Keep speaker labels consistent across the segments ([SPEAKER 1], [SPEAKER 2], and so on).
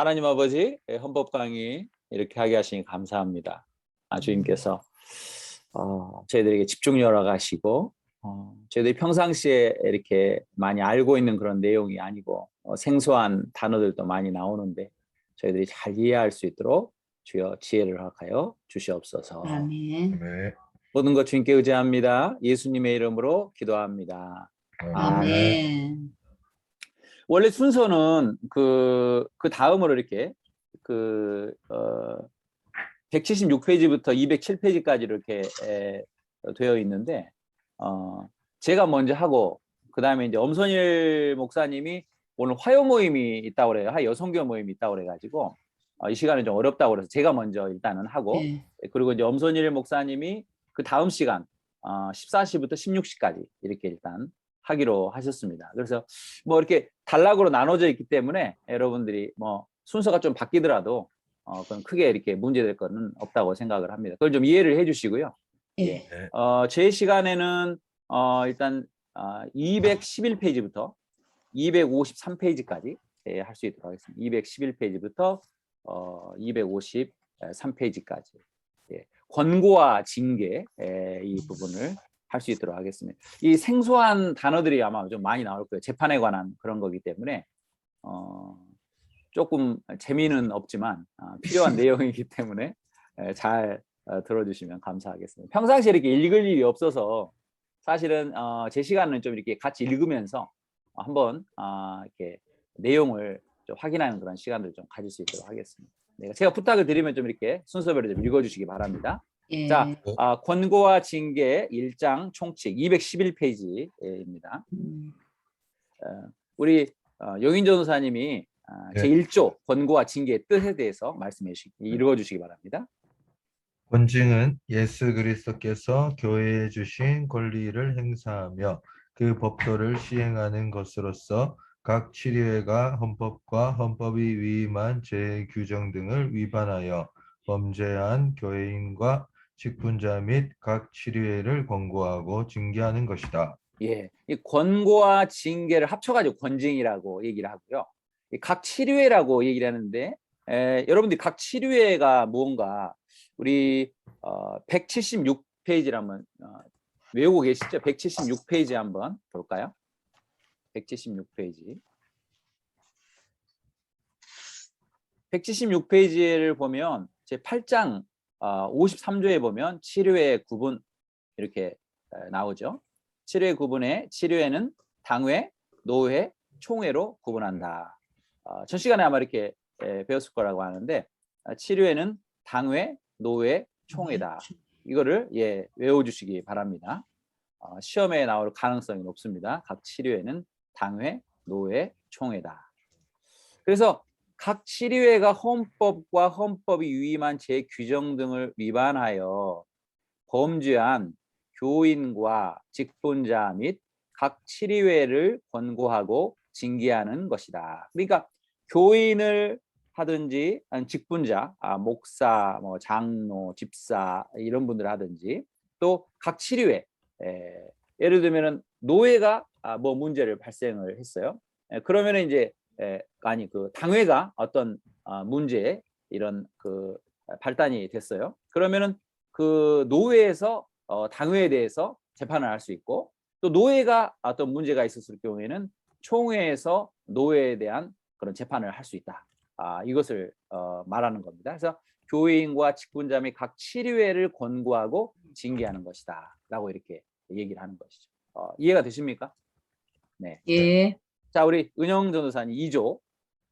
[SPEAKER 1] 하나님 아버지 헌법 강의 이렇게 하게 하시니 감사합니다. 주님께서 저희들에게 집중력을 하시고 저희들이 평상시에 이렇게 많이 알고 있는 그런 내용이 아니고 생소한 단어들도 많이 나오는데 저희들이 잘 이해할 수 있도록 주여 지혜를 허락하여 주시옵소서.
[SPEAKER 2] 아멘.
[SPEAKER 3] 네.
[SPEAKER 1] 모든 것 주님께 의지합니다. 예수님의 이름으로 기도합니다.
[SPEAKER 2] 아멘.
[SPEAKER 1] 원래 순서는 그 다음으로 이렇게 176페이지부터 207페이지까지 이렇게 되어 있는데 제가 먼저 하고 그 다음에 이제 엄선일 목사님이 오늘 화요 모임이 있다고 그래요. 여성교 모임이 있다고 그래가지고 이 시간은 좀 어렵다고 그래서 제가 먼저 일단은 하고
[SPEAKER 2] 네.
[SPEAKER 1] 그리고 이제 엄선일 목사님이 그 다음 시간 14시부터 16시까지 이렇게 일단 하기로 하셨습니다. 그래서 뭐 이렇게 단락으로 나눠져 있기 때문에 여러분들이 뭐 순서가 좀 바뀌더라도 그건 크게 이렇게 문제될 거는 없다고 생각을 합니다. 그걸 좀 이해를 해주시고요.
[SPEAKER 2] 예.
[SPEAKER 1] 제 시간에는 일단 211페이지부터 253페이지까지 할 수 있도록 하겠습니다. 211페이지부터 253페이지까지 권고와 징계 이 부분을 할 수 있도록 하겠습니다. 이 생소한 단어들이 아마 좀 많이 나올 거예요. 재판에 관한 그런 거기 때문에 조금 재미는 없지만 필요한 내용이기 때문에 잘 들어주시면 감사하겠습니다. 평상시에 이렇게 읽을 일이 없어서 사실은 제 시간은 좀 이렇게 같이 읽으면서 한번 이렇게 내용을 좀 확인하는 그런 시간을 좀 가질 수 있도록 하겠습니다. 제가 부탁을 드리면 좀 이렇게 순서별로 좀 읽어주시기 바랍니다.
[SPEAKER 2] 예.
[SPEAKER 1] 자, 권고와 징계 1장 총칙 211페이지입니다. 우리 영인 전도사님이 제1조 권고와 징계의 뜻에 대해서 읽어주시기 바랍니다.
[SPEAKER 3] 권징은 예수 그리스도께서 교회에 주신 권리를 행사하며 그 법도를 시행하는 것으로서 각 치료회가 헌법과 헌법이 위임한 제 규정 등을 위반하여 범죄한 교회인과 직분자 및 각 치료회를 권고하고 징계하는 것이다.
[SPEAKER 1] 예, 이 권고와 징계를 합쳐가지고 권징이라고 얘기를 하고요. 각 치료회라고 얘기를 하는데 여러분들이 각 치료회가 무언가 우리 176페이지를 한번 외우고 계시죠? 176페이지 한번 볼까요? 176페이지. 176페이지를 보면 제 8장 53조에 보면 치료회 구분 이렇게 나오죠. 치료회 구분에 치료회는 당회, 노회, 총회로 구분한다. 전 시간에 아마 이렇게 배웠을 거라고 하는데 치료회는 당회, 노회, 총회다. 이거를 외워주시기 바랍니다. 시험에 나올 가능성이 높습니다. 각 치료회는 당회, 노회, 총회다. 그래서 각 치료회가 헌법과 헌법이 위임한 제 규정 등을 위반하여 범죄한 교인과 직분자 및 각 치료회를 권고하고 징계하는 것이다. 그러니까 교인을 하든지 직분자, 목사, 뭐 장로, 집사 이런 분들 하든지 또 각 치료회, 예를 들면은 노회가 뭐 문제를 발생을 했어요. 그러면 이제 그 당회가 어떤 문제에 이런 그 발단이 됐어요. 그러면은 그 노회에서 당회에 대해서 재판을 할 수 있고 또 노회가 어떤 문제가 있었을 경우에는 총회에서 노회에 대한 그런 재판을 할 수 있다. 이것을 말하는 겁니다. 그래서 교인과 직분자 및 각 치료회를 권고하고 징계하는 것이다. 라고 이렇게 얘기를 하는 것이죠. 이해가 되십니까? 네.
[SPEAKER 2] 예.
[SPEAKER 1] 자, 우리 은영 전도사님 2조.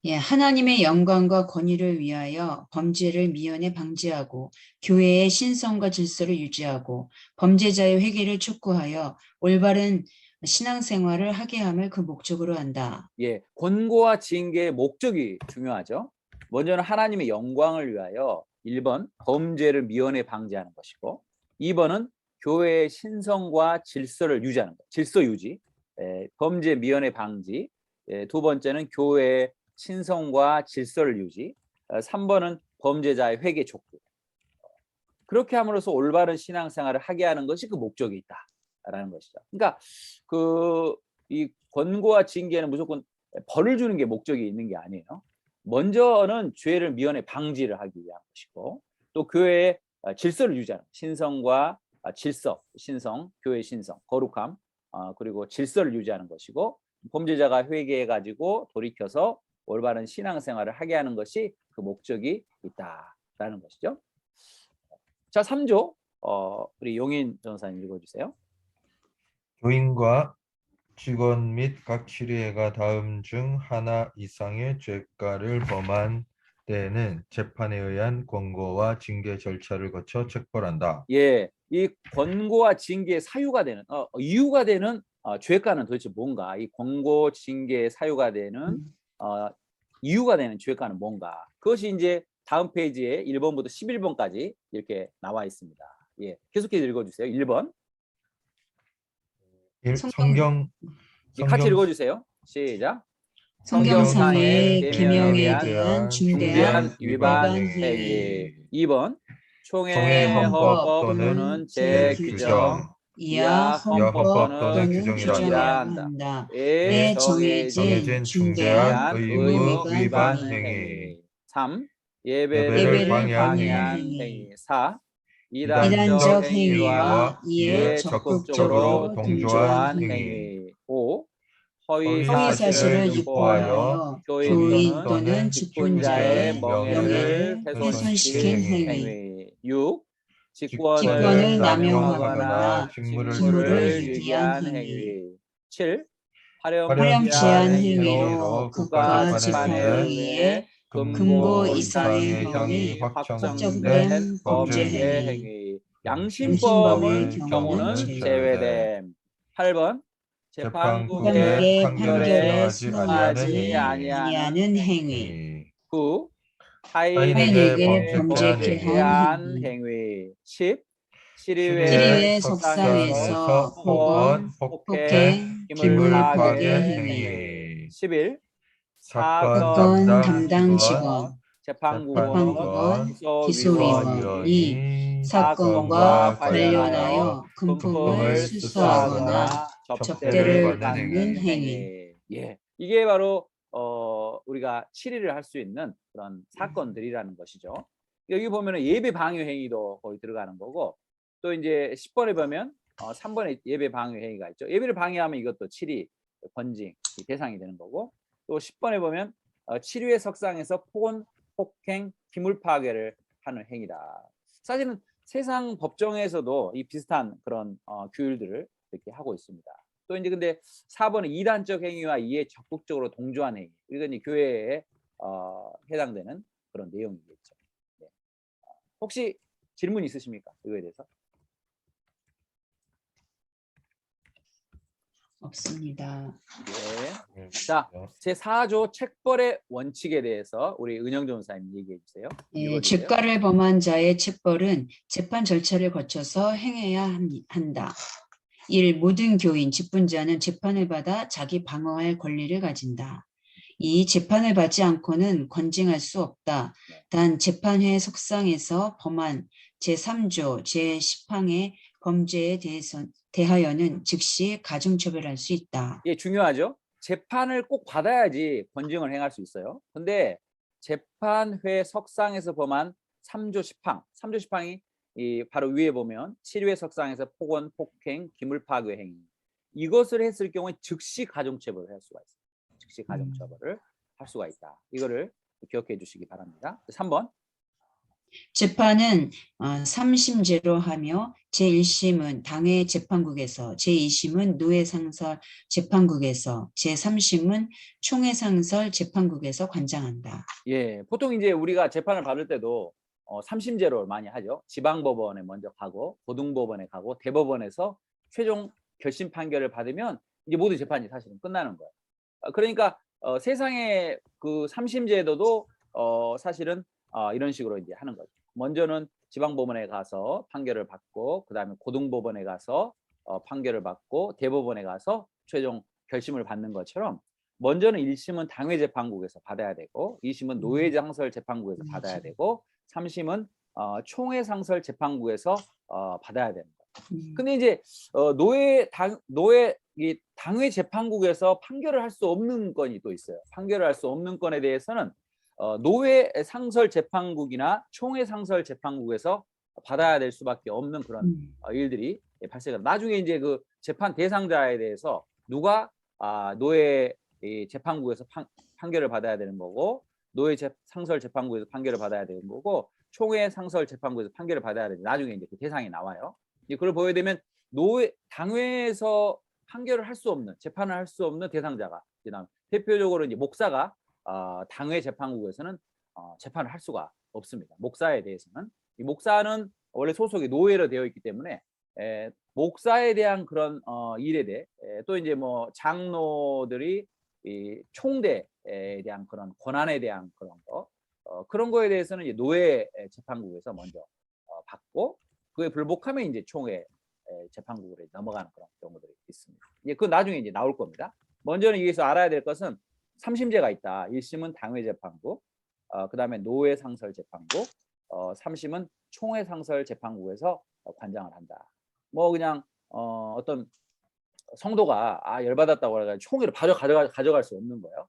[SPEAKER 2] 예, 하나님의 영광과 권위를 위하여 범죄를 미연에 방지하고 교회의 신성과 질서를 유지하고 범죄자의 회개를 촉구하여 올바른 신앙생활을 하게 함을 그 목적으로 한다.
[SPEAKER 1] 예, 권고와 징계의 목적이 중요하죠. 먼저는 하나님의 영광을 위하여 1번 범죄를 미연에 방지하는 것이고 2번은 교회의 신성과 질서를 유지하는 것, 질서 유지, 범죄 미연에 방지, 두 번째는 교회의 신성과 질서를 유지, 3번은 범죄자의 회개 촉구. 그렇게 함으로써 올바른 신앙생활을 하게 하는 것이 그 목적이 있다라는 것이죠. 그러니까 이 권고와 징계는 무조건 벌을 주는 게 목적이 있는 게 아니에요. 먼저는 죄를 미연에 방지를 하기 위한 것이고 또 교회의 질서를 유지하는 신성과 질서, 신성, 교회 신성, 거룩함 그리고 질서를 유지하는 것이고 범죄자가 회개해 가지고 돌이켜서 올바른 신앙생활을 하게 하는 것이 그 목적이 있다라는 것이죠. 자, 3조 우리 용인 전사님 읽어주세요.
[SPEAKER 3] 교인과 직원 및 각 치리회가 다음 중 하나 이상의 죄가를 범한 때에는 재판에 의한 권고와 징계 절차를 거쳐 책벌한다.
[SPEAKER 1] 예, 이 권고와 징계의 사유가 되는 이유가 되는 죄가는 도대체 뭔가? 이 권고, 징계의 사유가 되는 이유가 되는 죄가는 뭔가? 그것이 이제 다음 페이지에 1번부터 11번까지 이렇게 나와 있습니다. 예, 계속해서 읽어주세요. 1번.
[SPEAKER 3] 성경
[SPEAKER 1] 같이 읽어주세요. 시작.
[SPEAKER 2] 성경상의 계명에
[SPEAKER 1] 대한
[SPEAKER 2] 대한
[SPEAKER 1] 중대한
[SPEAKER 2] 중대한
[SPEAKER 1] 위반
[SPEAKER 2] 위반
[SPEAKER 1] 행위.
[SPEAKER 2] 행위.
[SPEAKER 1] 2번. 총회
[SPEAKER 3] 총회
[SPEAKER 1] 헌법
[SPEAKER 3] 헌법
[SPEAKER 1] 또는
[SPEAKER 3] 또는
[SPEAKER 1] 재규정
[SPEAKER 2] 이하 헌법 또는
[SPEAKER 3] 규정이라
[SPEAKER 2] 규정이라
[SPEAKER 1] 한다.
[SPEAKER 2] 한다.
[SPEAKER 1] 에
[SPEAKER 2] 에 정해진 중대한
[SPEAKER 1] 의무
[SPEAKER 2] 의무
[SPEAKER 1] 위반
[SPEAKER 2] 위반
[SPEAKER 1] 행위. 3.
[SPEAKER 3] 예배를
[SPEAKER 1] 예배를
[SPEAKER 3] 방해한
[SPEAKER 1] 방해한
[SPEAKER 2] 행위.
[SPEAKER 1] 행위. 4.
[SPEAKER 3] 이단적
[SPEAKER 2] 이단적
[SPEAKER 1] 행위와
[SPEAKER 2] 행위와 이에 적극적으로
[SPEAKER 1] 동조한
[SPEAKER 2] 동조한
[SPEAKER 1] 행위. 5.
[SPEAKER 3] 허위
[SPEAKER 2] 허위 사실을
[SPEAKER 3] 유포하여
[SPEAKER 2] 유포하여
[SPEAKER 1] 교인
[SPEAKER 2] 교인
[SPEAKER 1] 또는
[SPEAKER 2] 또는
[SPEAKER 1] 직분자의
[SPEAKER 2] 직분자의
[SPEAKER 1] 명예를
[SPEAKER 2] 명예를
[SPEAKER 1] 훼손시킨
[SPEAKER 2] 훼손시킨
[SPEAKER 1] 행위. 6.
[SPEAKER 2] 직권을
[SPEAKER 1] 직권을
[SPEAKER 2] 남용하거나
[SPEAKER 1] 남용하거나
[SPEAKER 3] 직무를
[SPEAKER 1] 직무를
[SPEAKER 2] 유기한
[SPEAKER 1] 유기한 행위. 7.
[SPEAKER 2] 화렴치한
[SPEAKER 1] 행위로
[SPEAKER 2] 행위로
[SPEAKER 1] 국가
[SPEAKER 2] 국가
[SPEAKER 1] 재판에
[SPEAKER 2] 재판에
[SPEAKER 1] 의해
[SPEAKER 2] 의해
[SPEAKER 1] 금고
[SPEAKER 2] 금고
[SPEAKER 1] 이상의
[SPEAKER 2] 이상의
[SPEAKER 1] 형이
[SPEAKER 2] 형이
[SPEAKER 1] 확정된
[SPEAKER 2] 확정된
[SPEAKER 1] 범죄
[SPEAKER 2] 범죄
[SPEAKER 1] 행위. 양심범의
[SPEAKER 2] 양심범의
[SPEAKER 1] 경우는
[SPEAKER 2] 경우는
[SPEAKER 1] 제외됨. 8번. 재판국의
[SPEAKER 3] 재판국의
[SPEAKER 1] 판결에
[SPEAKER 2] 판결에
[SPEAKER 1] 순응하지
[SPEAKER 2] 순응하지 아니하는 행위.
[SPEAKER 3] 행위.
[SPEAKER 1] 9.
[SPEAKER 3] 타인에게
[SPEAKER 1] 타인에게
[SPEAKER 3] 범죄케
[SPEAKER 1] 범죄한 행위. 10.
[SPEAKER 3] 치리회
[SPEAKER 2] 치리회
[SPEAKER 1] 석상에서
[SPEAKER 2] 석상에서
[SPEAKER 3] 폭언,
[SPEAKER 2] 폭언,
[SPEAKER 1] 폭행,
[SPEAKER 2] 폭행, 기물 파괴
[SPEAKER 1] 행위.
[SPEAKER 3] 행위.
[SPEAKER 1] 11.
[SPEAKER 3] 사건
[SPEAKER 2] 사건
[SPEAKER 3] 담당
[SPEAKER 2] 담당
[SPEAKER 3] 직원,
[SPEAKER 2] 직원,
[SPEAKER 1] 재판국원,
[SPEAKER 2] 재판국원,
[SPEAKER 1] 기소위원이
[SPEAKER 2] 기소위원이
[SPEAKER 1] 사건과
[SPEAKER 2] 사건과
[SPEAKER 1] 관련하여
[SPEAKER 2] 관련하여 금품을
[SPEAKER 1] 금품을
[SPEAKER 2] 수수하거나 접대를 받는 행위.
[SPEAKER 1] 예, 이게 바로 우리가 치리를 할 수 있는 그런 사건들이라는 것이죠. 여기 보면은 예배 방해 행위도 거기 들어가는 거고 또 이제 10번에 보면 3번에 예배 방해 행위가 있죠. 예배를 방해하면 이것도 치리 권징 대상이 되는 거고 또 10번에 보면 치료의 석상에서 폭언, 폭행, 기물 파괴를 하는 행위다. 사실은 세상 법정에서도 이 비슷한 그런 규율들을 이렇게 하고 있습니다. 또 이제 근데 4번은 이단적 행위와 이에 적극적으로 동조한 행위. 이건 이 교회에 해당되는 그런 내용이겠죠. 네. 혹시 질문 있으십니까? 이거에 대해서?
[SPEAKER 2] 없습니다.
[SPEAKER 1] 네. 자, 제4조 책벌의 원칙에 대해서 우리 은영 전사님 얘기해 주세요.
[SPEAKER 2] 예,
[SPEAKER 1] 읽어주세요.
[SPEAKER 2] 죄가를 범한 자의 책벌은 재판 절차를 거쳐서 행해야 한다. 1. 모든 교인, 직분자는 재판을 받아 자기 방어할 권리를 가진다. 2. 재판을 받지 않고는 권징할 수 없다. 단 재판회 석상에서 범한 제3조 제10항의 범죄에 대하여는 즉시 가중처벌할 수 있다.
[SPEAKER 1] 예, 중요하죠. 재판을 꼭 받아야지 권징을 행할 수 있어요. 근데 재판회 석상에서 범한 3조 10항, 3조 10항이 바로 위에 보면 치료회 석상에서 폭언, 폭행, 기물 파괴 행위 이것을 했을 경우에 즉시 가중처벌을 할 수가 있어요. 즉시 가중처벌을 할 수가 있다. 이거를 기억해 주시기 바랍니다. 3번.
[SPEAKER 2] 재판은 3심제로 하며 제1심은 당회 재판국에서, 제2심은 노회상설 재판국에서, 제3심은 총회상설 재판국에서 관장한다.
[SPEAKER 1] 예, 보통 이제 우리가 재판을 받을 때도 3심제로 많이 하죠. 지방법원에 먼저 가고 고등법원에 가고 대법원에서 최종 결심 판결을 받으면 이제 모든 재판이 사실은 끝나는 거예요. 그러니까 세상의 그 3심제도도 사실은 이런 식으로 이제 하는 거죠. 먼저는 지방법원에 가서 판결을 받고 그다음에 고등법원에 가서 판결을 받고 대법원에 가서 최종 결심을 받는 것처럼 먼저는 1심은 당회재판국에서 받아야 되고 2심은 노회상설재판국에서 받아야 되고 3심은 총회상설재판국에서 받아야 되는 거예요. 근데 이제 당회재판국에서 판결을 할 수 없는 건이 또 있어요. 판결을 할 수 없는 건에 대해서는 노회 상설 재판국이나 총회 상설 재판국에서 받아야 될 수밖에 없는 그런 일들이 발생합니다. 나중에 이제 그 재판 대상자에 대해서 누가 노회 재판국에서 판결을 받아야 되는 거고, 노회 상설 재판국에서 판결을 받아야 되는 거고, 총회 상설 재판국에서 판결을 받아야 되는, 나중에 이제 그 대상이 나와요. 그걸 보게 되면 당회에서 판결을 할 수 없는, 재판을 할 수 없는 대상자가 대표적으로 이제 목사가 당회 재판국에서는 재판을 할 수가 없습니다. 목사에 대해서는. 이 목사는 원래 소속이 노회로 되어 있기 때문에 목사에 대한 그런 일에 대해, 또 이제 뭐 장로들이 이 총대에 대한 그런 권한에 대한 그런 거, 그런 거에 대해서는 이제 노회 재판국에서 먼저 받고, 그에 불복하면 이제 총회 재판국으로 넘어가는 그런 경우들이 있습니다. 이제 그 나중에 이제 나올 겁니다. 먼저는 여기서 알아야 될 것은 3심제가 있다. 1심은 당회 재판국, 그다음에 노회 상설 재판국, 3심은 총회 상설 재판국에서 관장을 한다. 뭐 그냥 어떤 성도가 열받았다고 해서 총회를 바로 가져갈 수 없는 거예요.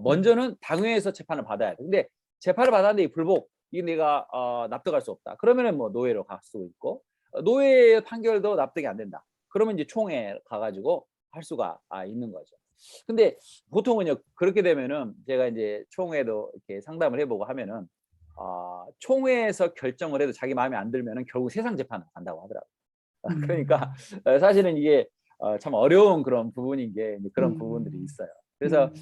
[SPEAKER 1] 먼저는 당회에서 재판을 받아야 돼. 근데 재판을 받았는데 이 불복, 이게 내가 납득할 수 없다. 그러면은 뭐 노회로 갈 수 있고, 노회의 판결도 납득이 안 된다. 그러면 이제 총회 가가지고 할 수가 있는 거죠. 근데 보통은요, 그렇게 되면은 제가 이제 총회도 이렇게 상담을 해보고 하면은 총회에서 결정을 해도 자기 마음에 안 들면은 결국 세상 재판을 간다고 하더라고요. 그러니까 사실은 이게 참 어려운 그런 부분인 게 그런 부분들이 있어요. 그래서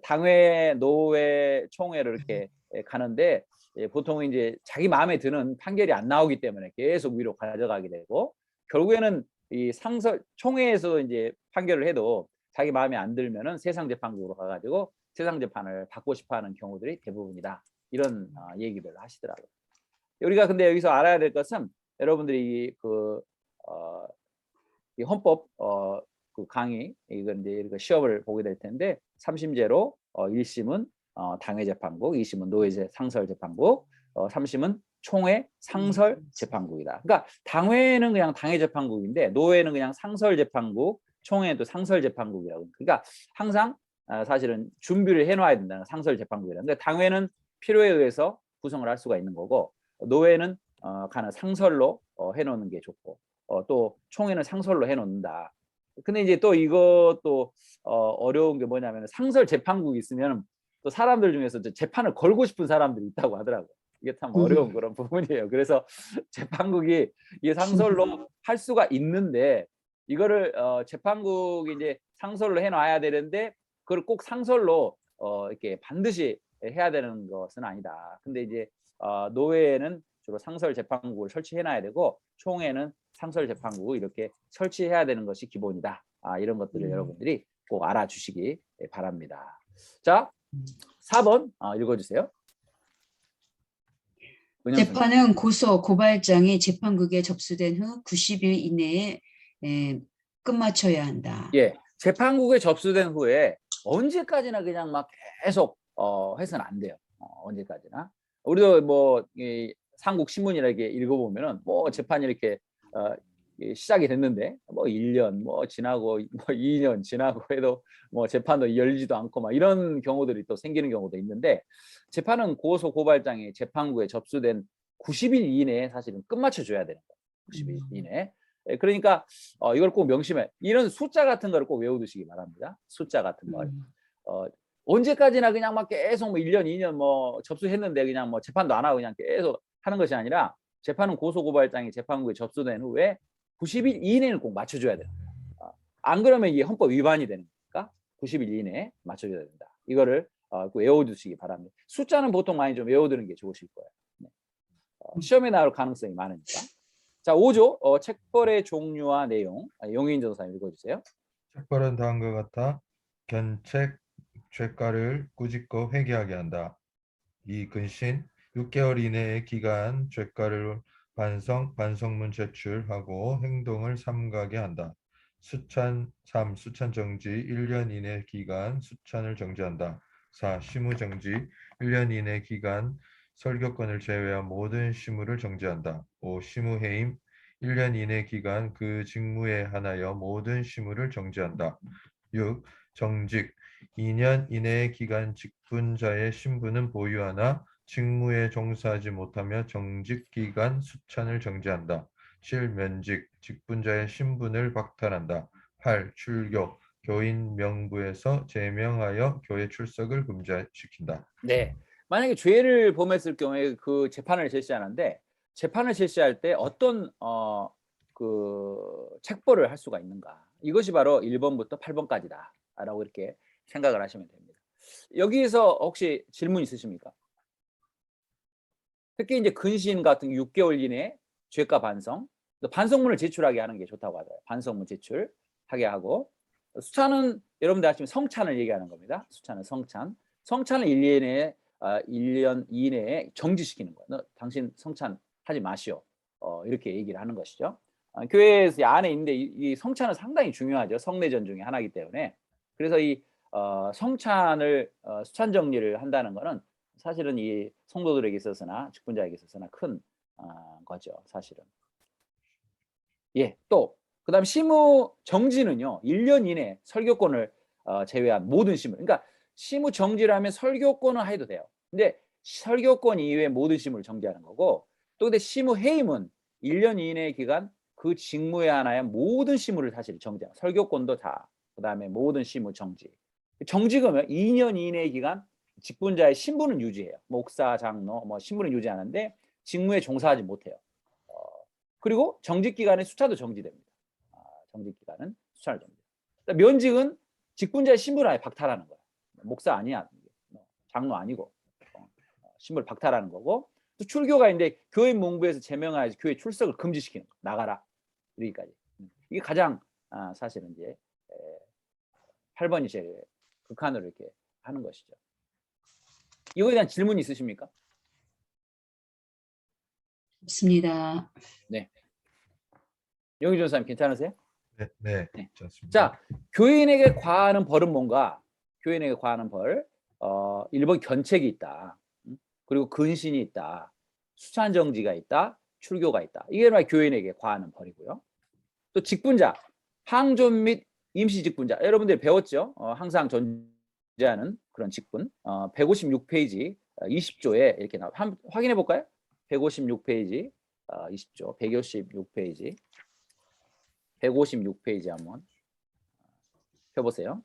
[SPEAKER 1] 당회, 노회, 총회를 이렇게 가는데 보통 이제 자기 마음에 드는 판결이 안 나오기 때문에 계속 위로 가져가게 되고, 결국에는 이 총회에서 이제 판결을 해도 자기 마음에 안 들면은 세상 재판국으로 가가지고 세상 재판을 받고 싶어하는 경우들이 대부분이다. 이런 얘기를 하시더라고요. 우리가 근데 여기서 알아야 될 것은, 여러분들이 이 헌법 그 강의, 이건 이제 시험을 보게 될 텐데, 3심제로 1심은 당회 재판국, 2심은 노회 상설 재판국, 3심은 총회 상설 재판국이다. 그러니까 당회는 그냥 당회 재판국인데 노회는 그냥 상설 재판국, 총회도 상설 재판국이라고. 그러니까 항상 사실은 준비를 해놔야 된다는 상설 재판국이라. 근데 당회는 필요에 의해서 구성을 할 수가 있는 거고, 노회는 가는 상설로 해놓는 게 좋고, 또 총회는 상설로 해놓는다. 근데 이제 또 이것도 어려운 게 뭐냐면, 상설 재판국이 있으면 또 사람들 중에서 재판을 걸고 싶은 사람들이 있다고 하더라고요. 이게 참 어려운 그런 부분이에요. 그래서 재판국이 이게 상설로 할 수가 있는데, 이거를 재판국이 이제 상설로 해놔야 되는데, 그걸 꼭 상설로 이렇게 반드시 해야 되는 것은 아니다. 근데 이제 노회에는 주로 상설 재판국을 설치해놔야 되고, 총회는 상설 재판국을 이렇게 설치해야 되는 것이 기본이다. 이런 것들을 여러분들이 꼭 알아주시기 바랍니다. 자, 4번 읽어주세요.
[SPEAKER 2] 재판은 고소, 고발장이 재판국에 접수된 후 90일 이내에 끝마쳐야 한다.
[SPEAKER 1] 예, 재판국에 접수된 후에 언제까지나 그냥 막 계속 해서는 안 돼요. 언제까지나. 우리도 뭐 삼국 신문이라 이렇게 읽어보면은 뭐 재판이 이렇게 시작이 됐는데 뭐 1년 뭐 지나고 뭐 2년 지나고 해도 뭐 재판도 열리지도 않고 막 이런 경우들이 또 생기는 경우도 있는데, 재판은 고소 고발장이 재판국에 접수된 90일 이내에 사실은 끝마쳐 줘야 되는 거예요. 90일 이내에. 그러니까 이걸 꼭 명심해. 이런 숫자 같은 거를 꼭 외워두시기 바랍니다. 숫자 같은 걸. 언제까지나 그냥 막 계속 뭐 1년, 2년 뭐 접수했는데 그냥 뭐 재판도 안 하고 그냥 계속 하는 것이 아니라, 재판은 고소고발장이 재판국에 접수된 후에 90일 이내는 꼭 맞춰줘야 돼요. 안 그러면 이게 헌법 위반이 되는 거니까 90일 이내에 맞춰줘야 된다. 이거를 꼭 외워두시기 바랍니다. 숫자는 보통 많이 좀 외워두는 게 좋으실 거예요. 네. 시험에 나올 가능성이 많으니까. 자, 5조 책벌의 종류와 내용. 용인 전사님 읽어주세요.
[SPEAKER 3] 책벌은 다음과 같아 견책, 죄가를 꾸짖고 회개하게 한다. 2. 근신 6개월 이내의 기간 죄가를 반성문 제출하고 행동을 삼가게 한다. 수찬 3. 수찬 정지 1년 이내 기간 수찬을 정지한다. 4. 시무 정지 1년 이내 기간 설교권을 제외한 모든 시무를 정지한다. 5. 시무 해임 1년 이내 기간 그 직무에 한하여 모든 시무를 정지한다. 6. 정직 2년 이내의 기간 직분자의 신분은 보유하나 직무에 종사하지 못하며 정직 기간 수찬을 정지한다. 7. 면직, 직분자의 신분을 박탈한다. 8. 출교, 교인 명부에서 제명하여 교회 출석을 금지시킨다.
[SPEAKER 1] 네. 만약에 죄를 범했을 경우에 그 재판을 실시하는데 재판을 실시할 때 어떤 그 책벌을 할 수가 있는가? 이것이 바로 1번부터 8번까지다라고 이렇게 생각을 하시면 됩니다. 여기서 혹시 질문 있으십니까? 특히 이제 근신 같은 6개월 이내 죄가 반성, 반성문을 제출하게 하는 게 좋다고 하더라고요. 반성문 제출하게 하고 수찬은 여러분들 아시면 성찬을 얘기하는 겁니다. 수찬은 성찬. 성찬을 1년 이내에 정지시키는 거예요. 너 당신 성찬 하지 마시오. 이렇게 얘기를 하는 것이죠. 교회에서 안에 있는데 이 성찬은 상당히 중요하죠. 성례전 중에 하나이기 때문에. 그래서 이 성찬을 수찬 정리를 한다는 것은 사실은 이 성도들에게 있어서나 직분자에게 있어서나 큰 거죠. 사실은. 예, 또 그다음 시무 정지는요. 1년 이내 설교권을 제외한 모든 시무. 그러니까 시무 정지를 하면 설교권은 해도 돼요. 근데 설교권 이외의 모든 시무를 정지하는 거고 또 근데 시무 해임은 1년 이내의 기간 그 직무에 한하여 모든 시무를 사실 정지하고 설교권도 다 그다음에 모든 시무 정지. 정지금은 2년 이내의 기간 직분자의 신분은 유지해요. 목사, 장로, 뭐 신분은 유지하는데 직무에 종사하지 못해요. 그리고 정직 기간의 수차도 정지됩니다. 정직 기간은 수차를 정지. 면직은 직분자의 신분을 아예 박탈하는 거예요. 목사 아니야, 장로 아니고 신분을 박탈하는 거고. 또 출교가 있는데 교회 문부에서 제명하여 교회 출석을 금지시키는 거. 나가라. 여기까지. 이게 가장 사실은 이제 8번이 제일 극한으로 이렇게 하는 것이죠. 이거에 대한 질문 있으십니까?
[SPEAKER 2] 없습니다.
[SPEAKER 1] 네. 영희 전사님 괜찮으세요?
[SPEAKER 3] 네, 네,
[SPEAKER 1] 네.
[SPEAKER 3] 괜찮습니다.
[SPEAKER 1] 자, 교인에게 과하는 벌은 뭔가? 교인에게 과하는 벌, 1번 견책이 있다. 그리고 근신이 있다. 수찬정지가 있다. 출교가 있다. 이게 바로 교인에게 과하는 벌이고요. 또 직분자, 항존 및 임시 직분자. 여러분들이 배웠죠? 항상 존재하는 그런 직분. 156페이지 20조에 이렇게 나와. 한번 확인해 볼까요? 156페이지 20조, 156페이지. 156페이지 한번 펴보세요.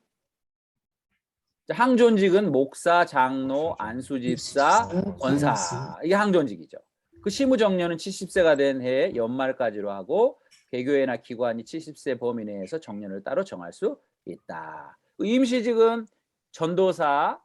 [SPEAKER 1] 항존직은 목사, 장로, 안수집사, 권사. 이게 항존직이죠. 그 시무정년은 70세가 된 해 연말까지로 하고 개교회나 기관이 70세 범위 내에서 정년을 따로 정할 수 있다. 그 임시직은 전도사,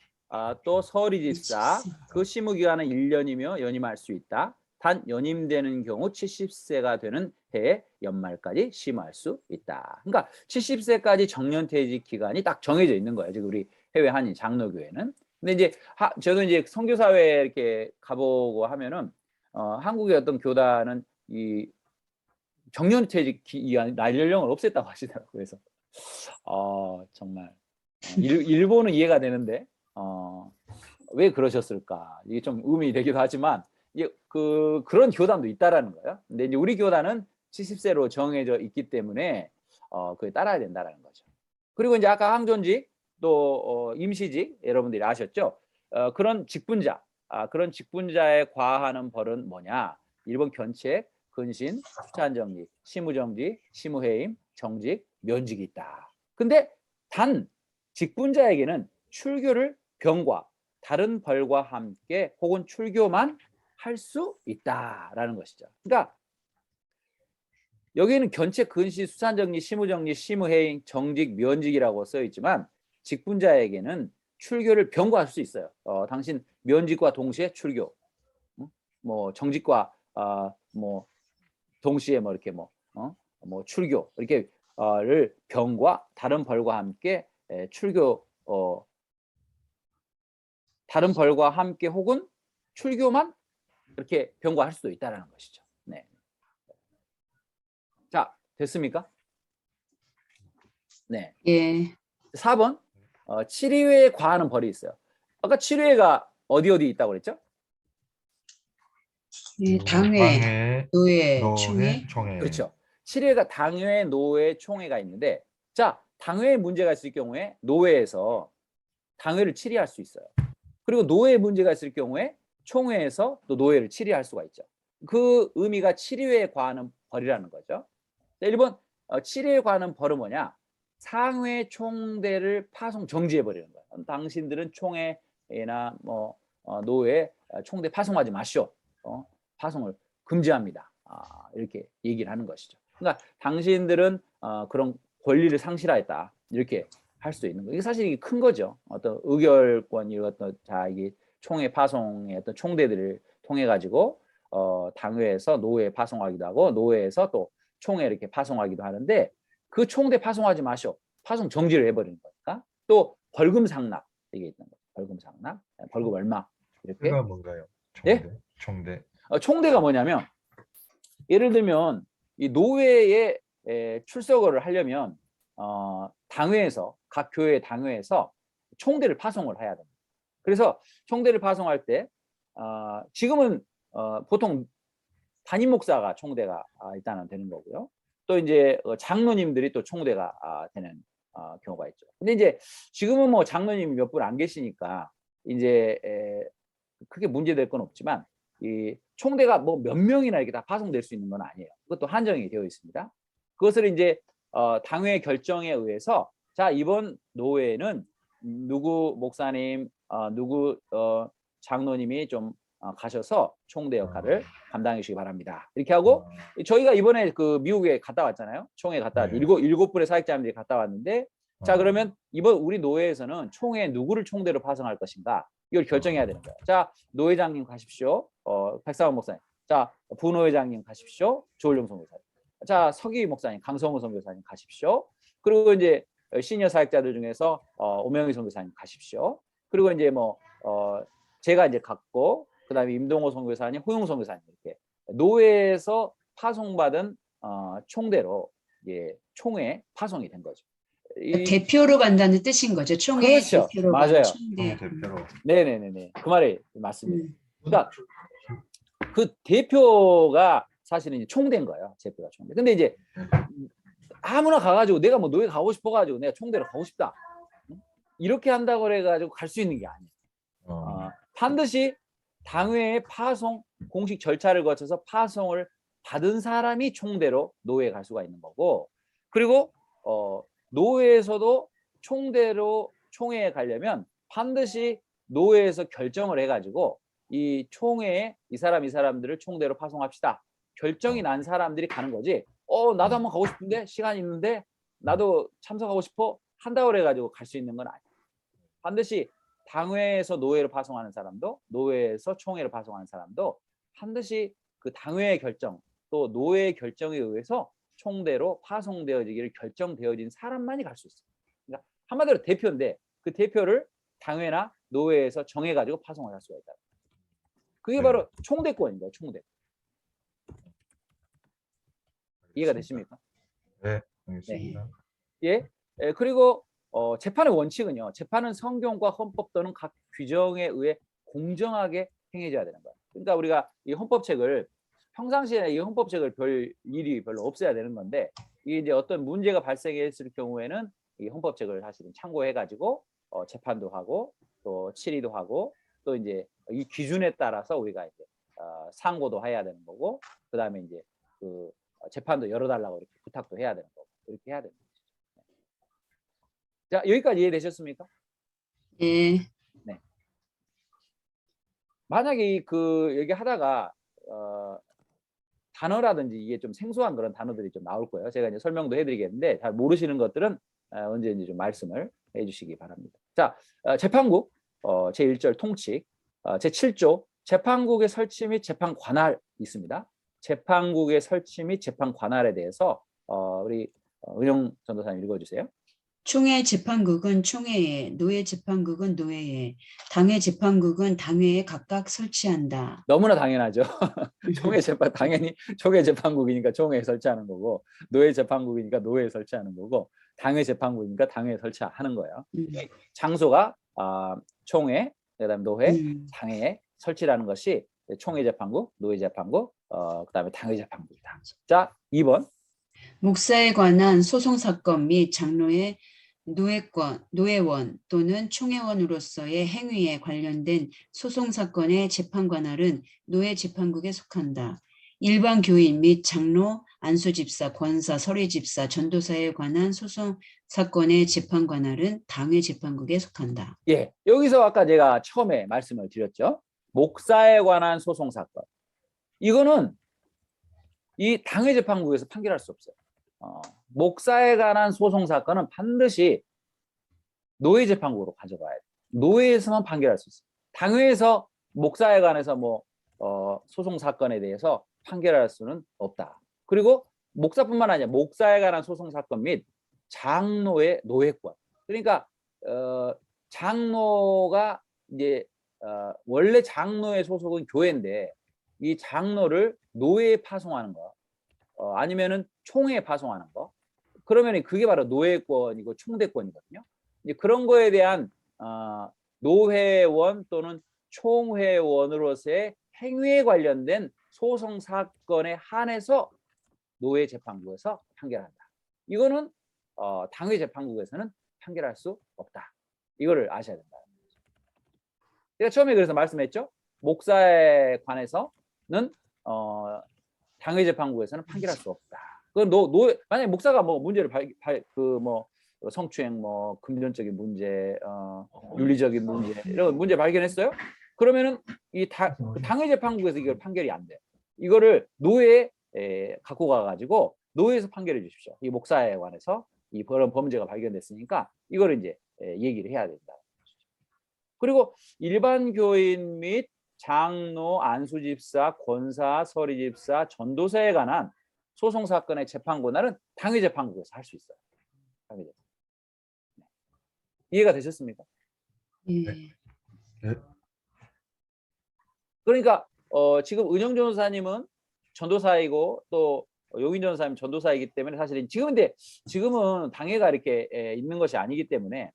[SPEAKER 1] 또 서리집사, 그 시무기간은 1년이며 연임할 수 있다. 단 연임되는 경우 70세가 되는 해 연말까지 심할 수 있다. 그러니까 70세까지 정년퇴직 기간이 딱 정해져 있는 거예요. 지금 우리 해외 한인 장로교회는. 근데 이제 저도 이제 선교사회 이렇게 가보고 하면은 한국의 어떤 교단은 이 정년퇴직 나이 연령을 없앴다고 하시더라고요. 그래서 정말 일본은 이해가 되는데 왜 그러셨을까? 이게 좀 의문이 되기도 하지만 그런 교단도 있다라는 거예요. 근데 이제 우리 교단은 70세로 정해져 있기 때문에 그에 따라야 된다라는 거죠. 그리고 이제 아까 항존직 또 임시직 여러분들이 아셨죠? 그런 직분자, 그런 직분자에 과하는 벌은 뭐냐? 1번 견책, 근신, 수찬정지, 시무정지, 시무해임, 정직, 면직이 있다. 근데 단 직분자에게는 출교를 병과 다른 벌과 함께 혹은 출교만 할 수 있다라는 것이죠. 그러니까 여기는 견책, 근시, 수찬정리, 시무정리, 시무해임, 정직, 면직이라고 써 있지만 직분자에게는 출교를 병과할 수 있어요. 당신 면직과 동시에 출교, 뭐 정직과 뭐 동시에 뭐 이렇게 뭐 출교 이렇게를 병과 다른 벌과 함께 출교 다른 벌과 함께 혹은 출교만 이렇게 병과할 수도 있다라는 것이죠. 네. 자, 됐습니까? 네.
[SPEAKER 2] 예.
[SPEAKER 1] 4번 7회에 과하는 벌이 있어요. 아까 7회가 어디 있다고 그랬죠?
[SPEAKER 2] 예, 당회, 노회, 총회.
[SPEAKER 1] 그렇죠. 7회가 당회, 노회, 총회가 있는데 자, 당회에 문제가 있을 경우에 노회에서 당회를 질의할 수 있어요. 그리고 노회 문제가 있을 경우에 총회에서 또 노회를 질의할 수가 있죠. 그 의미가 질의회에 과하는 벌이라는 거죠. 1번 질의회에 과하는 벌은 뭐냐? 상회 총대를 파송 정지해 버리는 거예요. 당신들은 총회나 뭐 노회 총대 파송하지 마시오. 파송을 금지합니다. 이렇게 얘기를 하는 것이죠. 그러니까 당신들은 그런 권리를 상실하였다. 이렇게 할 수 있는 거예요. 이게 사실 이게 큰 거죠. 어떤 의결권이 어떤 이게 총회 파송의 어떤 총대들을 통해 가지고 당회에서 노회에 파송하기도 하고 노회에서 또 총회 이렇게 파송하기도 하는데 그 총대 파송하지 마시오. 파송 정지를 해버리는 거니까. 또 벌금 상납 이게 있는 거예요. 벌금 상납, 벌금 얼마 이렇게.
[SPEAKER 3] 총대가 뭔가요?
[SPEAKER 1] 예?
[SPEAKER 3] 총대. 총대.
[SPEAKER 1] 총대가 뭐냐면 예를 들면 이 노회에 출석을 하려면 당회에서 각 교회 당회에서 총대를 파송을 해야 됩니다. 그래서 총대를 파송할 때 지금은 보통 담임 목사가 총대가 일단은 되는 거고요. 또 이제 장로님들이 또 총대가 되는 경우가 있죠. 근데 이제 지금은 뭐 장로님이 몇 분 안 계시니까 이제 크게 문제될 건 없지만 이 총대가 뭐 몇 명이나 이렇게 다 파송될 수 있는 건 아니에요. 그것도 한정이 되어 있습니다. 그것을 이제 당회 결정에 의해서 자 이번 노회는 누구 목사님, 누구 장로님이 좀 가셔서 총대 역할을 감당해 주시기 바랍니다. 이렇게 하고 저희가 이번에 그 미국에 갔다 왔잖아요. 총회 갔다 왔는데
[SPEAKER 3] 네.
[SPEAKER 1] 일곱 분의 사역자님들이 갔다 왔는데 자 그러면 이번 우리 노회에서는 총회 누구를 총대로 파송할 것인가 이걸 결정해야 되는 거예요. 자 노회장님 가십시오. 백사원 목사님. 자 부노회장님 가십시오. 조을용 선교사님. 자 서기 목사님, 강성우 선교사님 가십시오. 그리고 이제 시니어 사역자들 중에서 오명희 선교사님 가십시오. 그리고 이제 뭐 제가 이제 갔고 그다음에 임동호 선교사님, 호용 선교사님 이렇게 노회에서 파송받은 총대로 총회 파송이 된 거죠.
[SPEAKER 2] 대표로 간다는 뜻인 거죠. 총회
[SPEAKER 1] 그렇죠.
[SPEAKER 2] 대표로
[SPEAKER 1] 맞아요.
[SPEAKER 2] 간
[SPEAKER 3] 총회
[SPEAKER 2] 총대.
[SPEAKER 3] 대표로.
[SPEAKER 1] 네네네네. 그 말이 맞습니다.
[SPEAKER 2] 음.
[SPEAKER 1] 그러니까 그 대표가 사실은 이제 총대인 거예요. 대표가 총대. 근데 이제 아무나 가가지고 내가 뭐 노예 가고 싶어가지고 내가 총대로 가고 싶다. 이렇게 한다고 그래가지고 갈 수 있는 게 아니에요. 반드시 당회의 파송 공식 절차를 거쳐서 파송을 받은 사람이 총대로 노회에 갈 수가 있는 거고 그리고 노회에서도 총대로 총회에 가려면 반드시 노회에서 결정을 해가지고 이 총회에 이 사람들을 총대로 파송합시다. 결정이 난 사람들이 가는 거지. 나도 한번 가고 싶은데 시간이 있는데 나도 참석하고 싶어 한다고 그래가지고 갈 수 있는 건 아니에요. 반드시 당회에서 노회를 파송하는 사람도 노회에서 총회를 파송하는 사람도 반드시 그 당회의 결정 또 노회의 결정에 의해서 총대로 파송되어지기를 결정되어진 사람만이 갈 수 있어요. 그러니까 한마디로 대표인데 그 대표를 당회나 노회에서 정해가지고 파송을 할 수가 있다. 그게 바로 총대권입니다. 총대. 이해가 되십니까?
[SPEAKER 3] 네, 알겠습니다.
[SPEAKER 1] 예. 그리고 재판의 원칙은요. 재판은 성경과 헌법 또는 각 규정에 의해 공정하게 행해져야 되는 거예요. 그러니까 우리가 이 헌법책을 평상시에 이 헌법책을 별 일이 별로 없어야 되는 건데 이게 이제 어떤 문제가 발생했을 경우에는 이 헌법책을 사실은 참고해가지고 재판도 하고 또 질의도 하고 또 이제 이 기준에 따라서 우리가 이제 상고도 해야 되는 거고 그 다음에 이제 그 재판도 열어달라고 이렇게 부탁도 해야 되는 거고 이렇게 해야 되는 거죠. 자 여기까지 이해되셨습니까?
[SPEAKER 2] 예.
[SPEAKER 1] 네. 만약에 그 얘기 하다가 단어라든지 이게 좀 생소한 그런 단어들이 좀 나올 거예요. 제가 이제 설명도 해드리겠는데 잘 모르시는 것들은 언제든지 좀 말씀을 해주시기 바랍니다. 자 재판국 제1절 통칙 제7조 재판국의 설치 및 재판 관할이 있습니다. 재판국의 설치 및 재판 관할에 대해서 우리 은영 전도사님 읽어주세요.
[SPEAKER 2] 총회 재판국은 총회에, 노회 재판국은 노회에, 당회 재판국은 당회에 각각 설치한다.
[SPEAKER 1] 너무나 당연하죠. 총회 재판 당연히 총회 재판국이니까 총회에 설치하는 거고 노회 재판국이니까 노회에 설치하는 거고 당회 재판국이니까 당회에 설치하는 거예요. 장소가 총회, 그다음에 노회, 당회에 설치라는 것이 총회 재판국, 노회 재판국, 그다음에 당회 재판국이다. 자, 2번.
[SPEAKER 2] 목사에 관한 소송 사건 및 장로의 노회원 또는 총회원으로서의 행위에 관련된 소송 사건의 재판 관할은 노회 재판국에 속한다. 일반 교인 및 장로, 안수집사, 권사, 서리집사, 전도사에 관한 소송 사건의 재판 관할은 당회 재판국에 속한다.
[SPEAKER 1] 예, 여기서 아까 제가 처음에 말씀을 드렸죠. 목사에 관한 소송 사건. 이거는 이 당회 재판국에서 판결할 수 없어요. 목사에 관한 소송 사건은 반드시 노회 재판국으로 가져가야 돼요. 노회에서만 판결할 수 있어요. 당회에서 목사에 관해서 소송 사건에 대해서 판결할 수는 없다. 그리고 목사뿐만 아니라 목사에 관한 소송 사건 및 장로의 노회권. 그러니까 장로가 이제 원래 장로의 소속은 교회인데 이 장로를 노회에 파송하는 거, 아니면은 총회에 파송하는 거. 그러면 그게 바로 노회권이고 총대권이거든요. 이제 그런 거에 대한 노회원 또는 총회원으로서의 행위에 관련된 소송 사건에 한해서 노회 재판국에서 판결한다. 이거는 당회 재판국에서는 판결할 수 없다. 이거를 아셔야 된다. 제가 처음에 그래서 말씀했죠. 목사에 관해서는 당회 재판국에서는 판결할 수 없다. 만약에 목사가 문제를 성추행, 금전적인 문제, 윤리적인 문제 이런 문제 발견했어요. 그러면은 이 당회 재판국에서 이걸 판결이 안 돼. 이거를 노회에 갖고 가가지고 노회에서 판결해 주십시오. 이 목사에 관해서 이 그런 범죄가 발견됐으니까 이거를 이제 얘기를 해야 된다. 그리고 일반 교인 및 장로, 안수집사, 권사, 서리집사, 전도사에 관한 소송 사건의 재판 권한은 당회 재판국에서 할 수 있어요. 당회 재판. 이해가 되셨습니까?
[SPEAKER 2] 예.
[SPEAKER 3] 네.
[SPEAKER 1] 그러니까 지금 은영 전도사님은 전도사이고 또 용인 전도사님 전도사이기 때문에 사실은 지금은 당회가 이렇게 있는 것이 아니기 때문에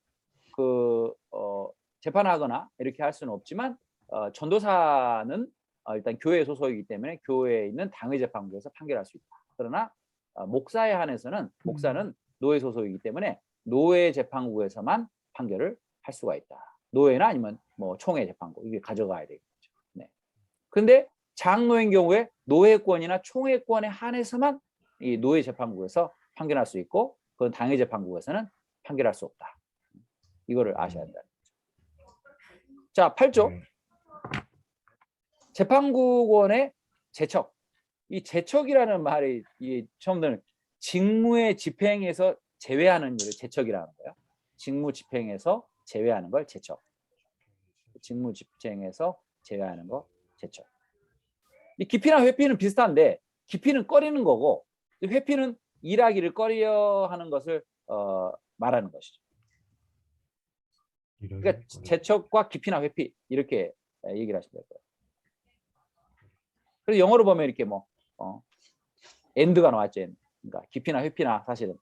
[SPEAKER 1] 재판하거나 이렇게 할 수는 없지만 전도사는 일단 교회 소속이기 때문에 교회에 있는 당회 재판국에서 판결할 수 있다. 그러나 목사에 한해서는 목사는 노회 소속이기 때문에 노회 재판국에서만 판결을 할 수가 있다. 노회나 아니면 총회 재판국 이게 가져가야 되겠죠. 네. 근데 장로인 경우에 노회권이나 총회권에 한해서만 이 노회 재판국에서 판결할 수 있고 그건 당회 재판국에서는 판결할 수 없다. 이거를 아셔야 한다. 자, 8조. 재판국원의 제척. 이 제척이라는 말이 처음 듣는 직무의 집행에서 제외하는 일을 제척이라는 거예요. 직무 집행에서 제외하는 걸 제척. 직무 집행에서 제외하는 거 제척. 이 기피나 회피는 비슷한데 기피는 꺼리는 거고 회피는 일하기를 꺼려 하는 것을 말하는 것이죠. 그러니까 제척과 기피나 회피 이렇게 얘기를 하시면 될 거예요. 그래서 영어로 보면 이렇게 end가 나왔죠. 그러니까 기피나 회피나 사실은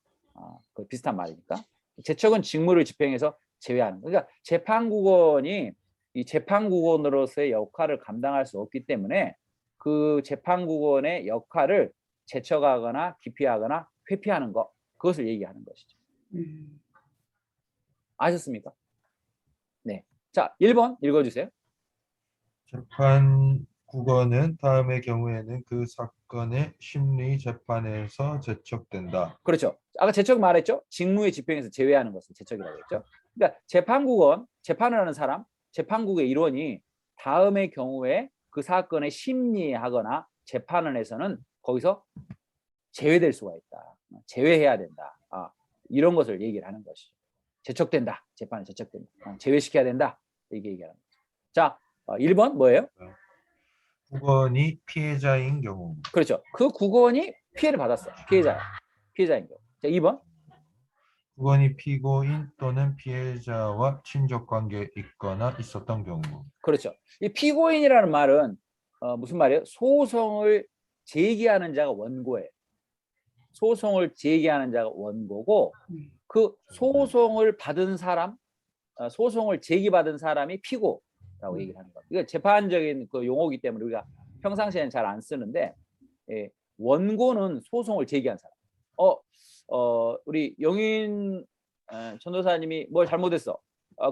[SPEAKER 1] 그 비슷한 말이니까. 제척은 직무를 집행해서 제외하는. 그러니까 재판국원이 이 재판국원으로서의 역할을 감당할 수 없기 때문에 그 재판국원의 역할을 제척하거나 기피하거나 회피하는 것 그것을 얘기하는 것이죠. 아셨습니까? 네. 자, 1번 읽어주세요.
[SPEAKER 3] 재판국원은 다음의 경우에는 그 사건의 심리 재판에서 제척된다.
[SPEAKER 1] 그렇죠. 아까 제척 말했죠. 직무의 집행에서 제외하는 것을 제척이라고 했죠. 그러니까 재판국원, 재판을 하는 사람, 재판국의 일원이 다음의 경우에 그 사건의 심리하거나 재판을 해서는 거기서 제외될 수가 있다. 제외해야 된다. 이런 것을 얘기를 하는 것이죠. 제척된다. 재판에 제척된다. 제외시켜야 된다. 이게 얘기하는 거죠. 자, 1번 뭐예요?
[SPEAKER 3] 국원이 피해자인 경우.
[SPEAKER 1] 그렇죠. 그 국원이 피해를 받았어. 피해자인 경우. 자, 2번.
[SPEAKER 3] 국원이 피고인 또는 피해자와 친족 관계에 있거나 있었던 경우.
[SPEAKER 1] 그렇죠. 이 피고인이라는 말은 무슨 말이에요? 소송을 제기하는 자가 원고예요. 소송을 제기하는 자가 원고고 그 소송을 받은 사람, 소송을 제기받은 사람이 피고라고 얘기를 하는 겁니다. 이거 재판적인 그 용어이기 때문에 우리가 평상시에는 잘 안 쓰는데 원고는 소송을 제기한 사람. 우리 영인 전도사님이 뭘 잘못했어.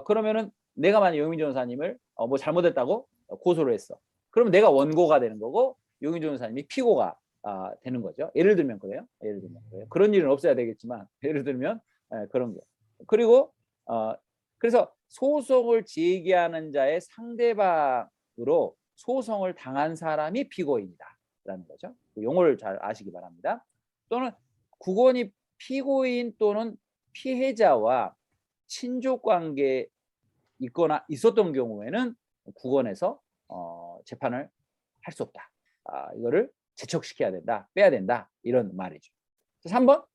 [SPEAKER 1] 그러면은 내가 만약 용인 전도사님을 뭐 잘못했다고 고소를 했어. 그러면 내가 원고가 되는 거고 용인 전도사님이 피고가 되는 거죠. 예를 들면 그래요. 예를 들면 그래요. 그런 일은 없어야 되겠지만 예를 들면 그런 거. 그리고 그래서 소송을 제기하는 자의 상대방으로 소송을 당한 사람이 피고인이다라는 거죠. 그 용어를 잘 아시기 바랍니다. 또는 국원이 피고인 또는 피해자와 친족 관계 있거나 있었던 경우에는 국원에서 재판을 할 수 없다. 이거를 제척시켜야 된다, 빼야 된다 이런 말이죠. 3번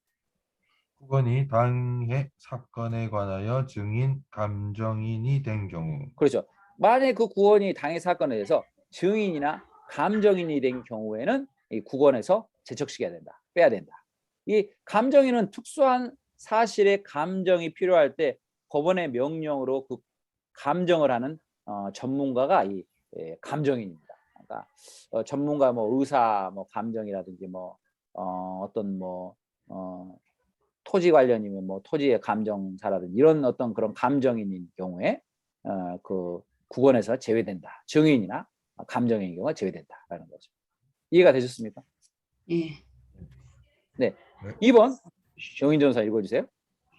[SPEAKER 3] 국원이 당해 사건에 관하여 증인, 감정인이 된 경우.
[SPEAKER 1] 그렇죠. 만약에 그 국원이 당해 사건에 대해서 증인이나 감정인이 된 경우에는 이 국원에서 제척시켜야 된다, 빼야 된다. 이 감정인은 특수한 사실의 감정이 필요할 때 법원의 명령으로 그 감정을 하는 전문가가 이 감정인입니다. 그러니까 전문가 뭐 의사 뭐 감정이라든지 뭐 어떤 뭐 토지 관련이면 뭐 토지의 감정사라든지 이런 어떤 그런 감정인인 경우에 그 국원에서 제외된다. 증인이나 감정인의 경우가 제외된다라는 거죠. 이해가 되셨습니까?
[SPEAKER 2] 예.
[SPEAKER 1] 네. 2번 정인 전사 읽어주세요.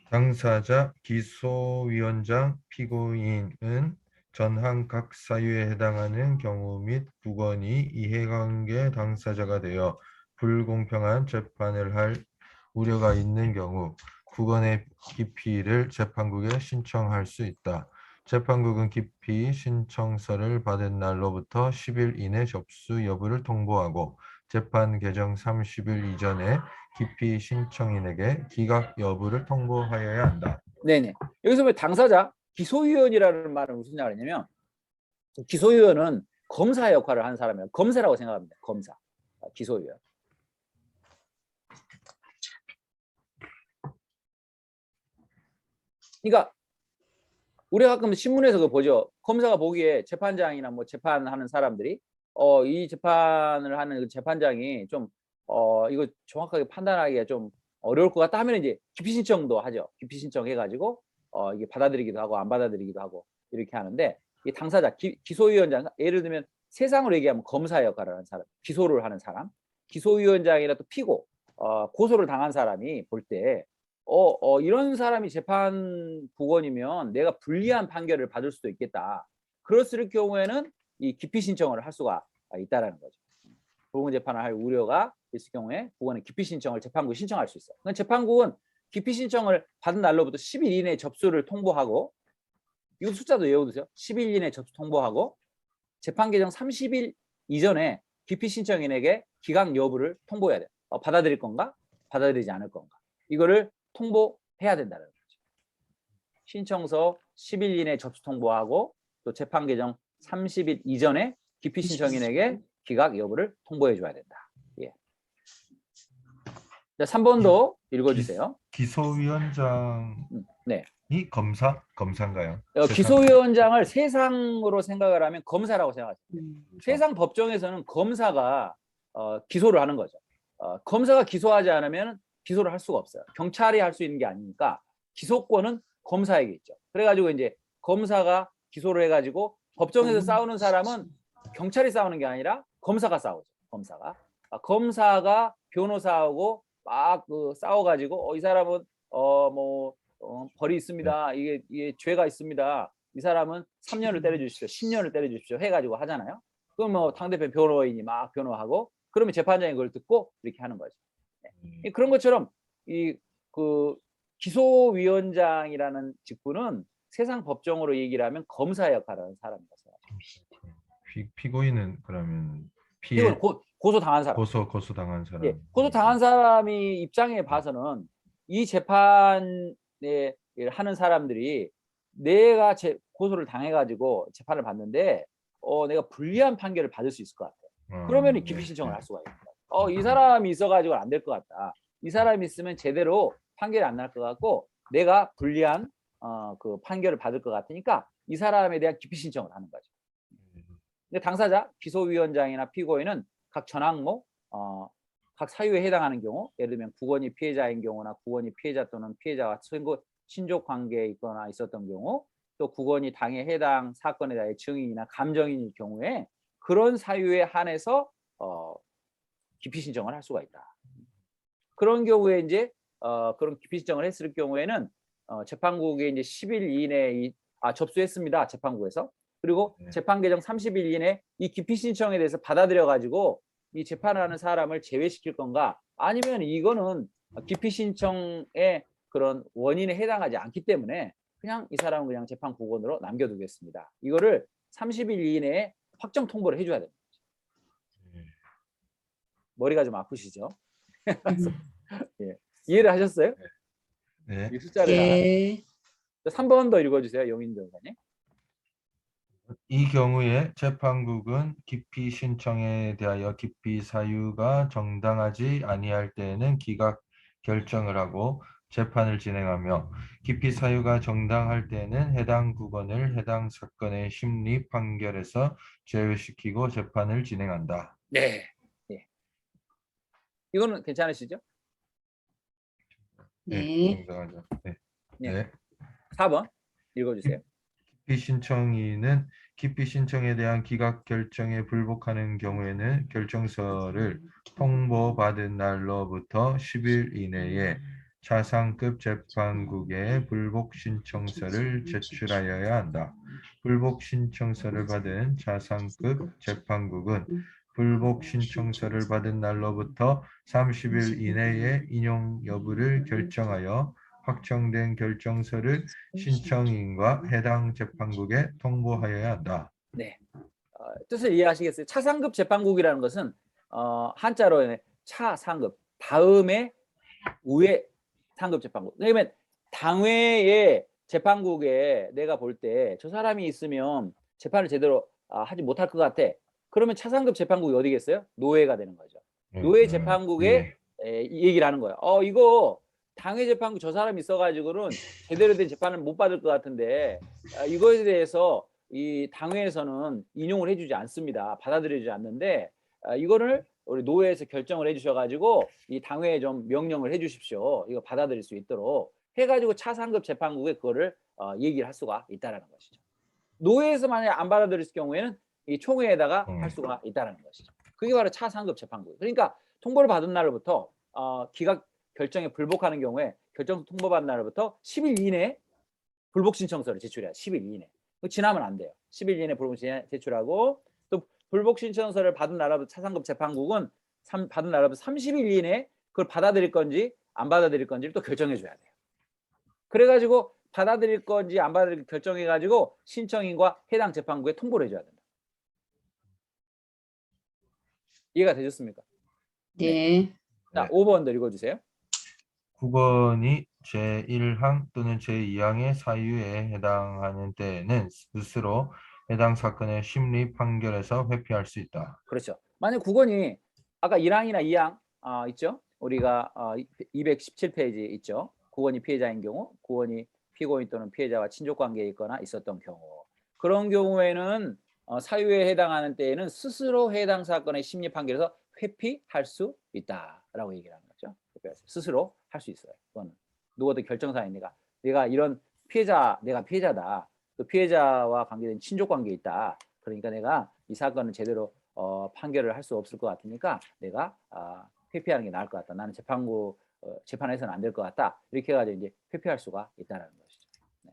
[SPEAKER 3] 당사자, 기소위원장, 피고인은 전항 각 사유에 해당하는 경우 및 국원이 이해관계 당사자가 되어 불공평한 재판을 할 우려가 있는 경우 국원의 기피를 재판국에 신청할 수 있다. 재판국은 기피 신청서를 받은 날로부터 10일 이내 접수 여부를 통보하고 재판 개정 30일 이전에 기피 신청인에게 기각 여부를 통보하여야 한다.
[SPEAKER 1] 네네. 여기서 왜 당사자, 기소위원이라는 말은 무슨 말이냐면 기소위원은 검사 역할을 하는 사람이에요. 검사라고 생각합니다. 검사. 기소위원. 그러니까 우리가 가끔 신문에서 그거 보죠. 검사가 보기에 재판장이나 뭐 재판하는 사람들이 이 재판을 하는 그 재판장이 좀 이거 정확하게 판단하기가 좀 어려울 것 같다 하면 이제 기피 신청도 하죠. 기피 신청해가지고 이게 받아들이기도 하고 안 받아들이기도 하고 이렇게 하는데 이 당사자 기소위원장 예를 들면 세상으로 얘기하면 검사 역할을 하는 사람, 기소를 하는 사람, 기소위원장이나 또 피고 고소를 당한 사람이 볼 때 이런 사람이 재판 부원이면 내가 불리한 판결을 받을 수도 있겠다. 그랬을 경우에는 이 기피 신청을 할 수가 있다라는 거죠. 불공 재판을 할 우려가 있을 경우에 부원은 기피 신청을 재판국에 신청할 수 있어요. 재판국은 기피 신청을 받은 날로부터 10일 이내에 접수를 통보하고 이 숫자도 외워두세요. 10일 이내에 접수 통보하고 재판 개정 30일 이전에 기피 신청인에게 기각 여부를 통보해야 돼요. 받아들일 건가? 받아들이지 않을 건가? 이거를 통보해야 된다는 거죠. 신청서 10일 이내 접수 통보하고 또 재판 개정 30일 이전에 기피 신청인에게 기각 여부를 통보해 줘야 된다. 예. 자, 3번도 읽어주세요.
[SPEAKER 3] 기소위원장이
[SPEAKER 1] 네.
[SPEAKER 3] 검사인가요?
[SPEAKER 1] 기소위원장을 세상으로 생각을 하면 검사라고 생각하세요. 세상 법정에서는 검사가 기소를 하는 거죠. 검사가 기소하지 않으면 기소를 할 수가 없어요. 경찰이 할 수 있는 게 아니니까 기소권은 검사에게 있죠. 그래가지고 이제 검사가 기소를 해가지고 법정에서 싸우는 사람은 경찰이 싸우는 게 아니라 검사가 싸우죠. 검사가 변호사하고 막 싸워가지고 이 사람은 벌이 있습니다. 이게 죄가 있습니다. 이 사람은 3년을 때려주십시오. 10년을 때려주십시오. 해가지고 하잖아요. 그럼 뭐 당대표 변호인이 막 변호하고 그러면 재판장이 그걸 듣고 이렇게 하는 거죠. 네. 그런 것처럼 그 기소위원장이라는 직분은 세상 법정으로 얘기를 하면 검사 역할을 하는 사람이라고 생각합니다.
[SPEAKER 3] 피고인은 그러면
[SPEAKER 1] 피고는 고소 당한 사람.
[SPEAKER 3] 고소 당한 사람.
[SPEAKER 1] 예, 고소 당한 사람이 입장에 봐서는 이 재판에 하는 사람들이 내가 고소를 당해가지고 재판을 받는데 내가 불리한 판결을 받을 수 있을 것 같아요. 그러면 기피 신청을 할 수가 있어요. 이 사람이 있어가지고 안 될 것 같다. 이 사람이 있으면 제대로 판결이 안 날 것 같고 내가 불리한 그 판결을 받을 것 같으니까 이 사람에 대한 기피 신청을 하는 거죠. 근데 당사자, 기소위원장이나 피고인은 각 전항목, 각 사유에 해당하는 경우, 예를 들면 국원이 피해자인 경우나 국원이 피해자 또는 피해자와 친족 관계에 있거나 있었던 경우, 또 국원이 당해 해당 사건에 대해 증인이나 감정인일 경우에 그런 사유에 한해서 기피 신청을 할 수가 있다. 그런 경우에 이제 그런 기피 신청을 했을 경우에는 재판국에 이제 10일 이내에 접수했습니다. 재판국에서. 그리고
[SPEAKER 3] 네.
[SPEAKER 1] 재판 개정 30일 이내 이 기피 신청에 대해서 받아들여 가지고 이 재판하는 사람을 제외시킬 건가, 아니면 이거는 기피 신청의 그런 원인에 해당하지 않기 때문에 그냥 이 사람은 그냥 재판 국원으로 남겨두겠습니다. 이거를 30일 이내에 확정 통보를 해줘야 됩니다. 머리가 좀 아프시죠? 예. 이해를 하셨어요?
[SPEAKER 3] 네.
[SPEAKER 1] 이 숫자를 다.
[SPEAKER 2] 예.
[SPEAKER 1] 3번 더 읽어주세요, 용인 변호사님.
[SPEAKER 3] 이 경우에 재판국은 기피 신청에 대하여 기피 사유가 정당하지 아니할 때에는 기각 결정을 하고 재판을 진행하며, 기피 사유가 정당할 때에는 해당 국원을 해당 사건의 심리 판결에서 제외시키고 재판을 진행한다.
[SPEAKER 1] 네. 네. 이거는 괜찮으시죠?
[SPEAKER 2] 네.
[SPEAKER 3] 정당하죠. 네.
[SPEAKER 1] 네.
[SPEAKER 3] 네.
[SPEAKER 1] 4번 읽어주세요.
[SPEAKER 3] 기피 신청인은 기피 신청에 대한 기각 결정에 불복하는 경우에는 결정서를 통보받은 날로부터 10일 이내에 차상급 재판국에 불복 신청서를 제출하여야 한다. 불복 신청서를 받은 차상급 재판국은 불복 신청서를 받은 날로부터 30일 이내에 인용 여부를 결정하여 확정된 결정서를 신청인과 해당 재판국에 통보하여야 한다.
[SPEAKER 1] 네. 뜻을 이해하시겠어요? 차상급 재판국이라는 것은 한자로 차상급, 다음에 우회 상급 재판국. 그러면 당외의 재판국에 내가 볼 때 저 사람이 있으면 재판을 제대로 하지 못할 것 같아. 그러면 차상급 재판국이 어디겠어요? 노예가 되는 거죠. 노예 재판국에 이 얘기를 하는 거예요. 이거 당외 재판국 저 사람이 있어가지고는 제대로 된 재판을 못 받을 것 같은데 이거에 대해서 이 당회에서는 인용을 해주지 않습니다. 받아들여주지 않는데 이거를 우리 노회에서 결정을 해주셔가지고 이 당회에 좀 명령을 해주십시오. 이거 받아들일 수 있도록 해가지고 차상급 재판국에 그거를 얘기를 할 수가 있다라는 것이죠. 노회에서 만약에 안 받아들일 경우에는 이 총회에다가 할 수가 있다라는 것이죠. 그게 바로 차상급 재판국. 그러니까 통보를 받은 날부터 기각 결정에 불복하는 경우에 결정 통보받은 날부터 10일 이내에 불복 신청서를 제출해야 10일 이내. 지나면 안 돼요. 10일 이내 불복 제출하고, 또 불복 신청서를 받은 나라부터 차상급 재판국은 받은 나라부터 30일 이내에 그걸 받아들일 건지 안 받아들일 건지를 또 결정해 줘야 돼요. 그래가지고 받아들일 건지 안 받아들일 결정해가지고 신청인과 해당 재판국에 통보를 해줘야 된다. 이해가 되셨습니까?
[SPEAKER 2] 네.
[SPEAKER 1] 자, 5번 더 읽어주세요.
[SPEAKER 3] 국원이 제1항 또는 제2항의 사유에 해당하는 때에는 스스로 해당 사건의 심리 판결에서 회피할 수 있다.
[SPEAKER 1] 그렇죠. 만약 국원이 아까 1항이나 2항 있죠? 우리가 217페이지 있죠? 국원이 피해자인 경우, 국원이 피고인 또는 피해자와 친족 관계에 있거나 있었던 경우, 그런 경우에는 사유에 해당하는 때에는 스스로 해당 사건의 심리 판결에서 회피할 수 있다라고 얘기를 하는 거죠. 스스로 할 수 있어요. 그거는 누구도 결정사항이니까 내가 이런 피해자, 내가 피해자다. 또 피해자와 관계된 친족 관계에 있다. 그러니까 내가 이 사건을 제대로 판결을 할 수 없을 것 같으니까 내가 회피하는 게 나을 것 같다. 나는 재판국 재판에서는 안 될 것 같다. 이렇게 해가지고 이제 회피할 수가 있다는 것이죠. 네.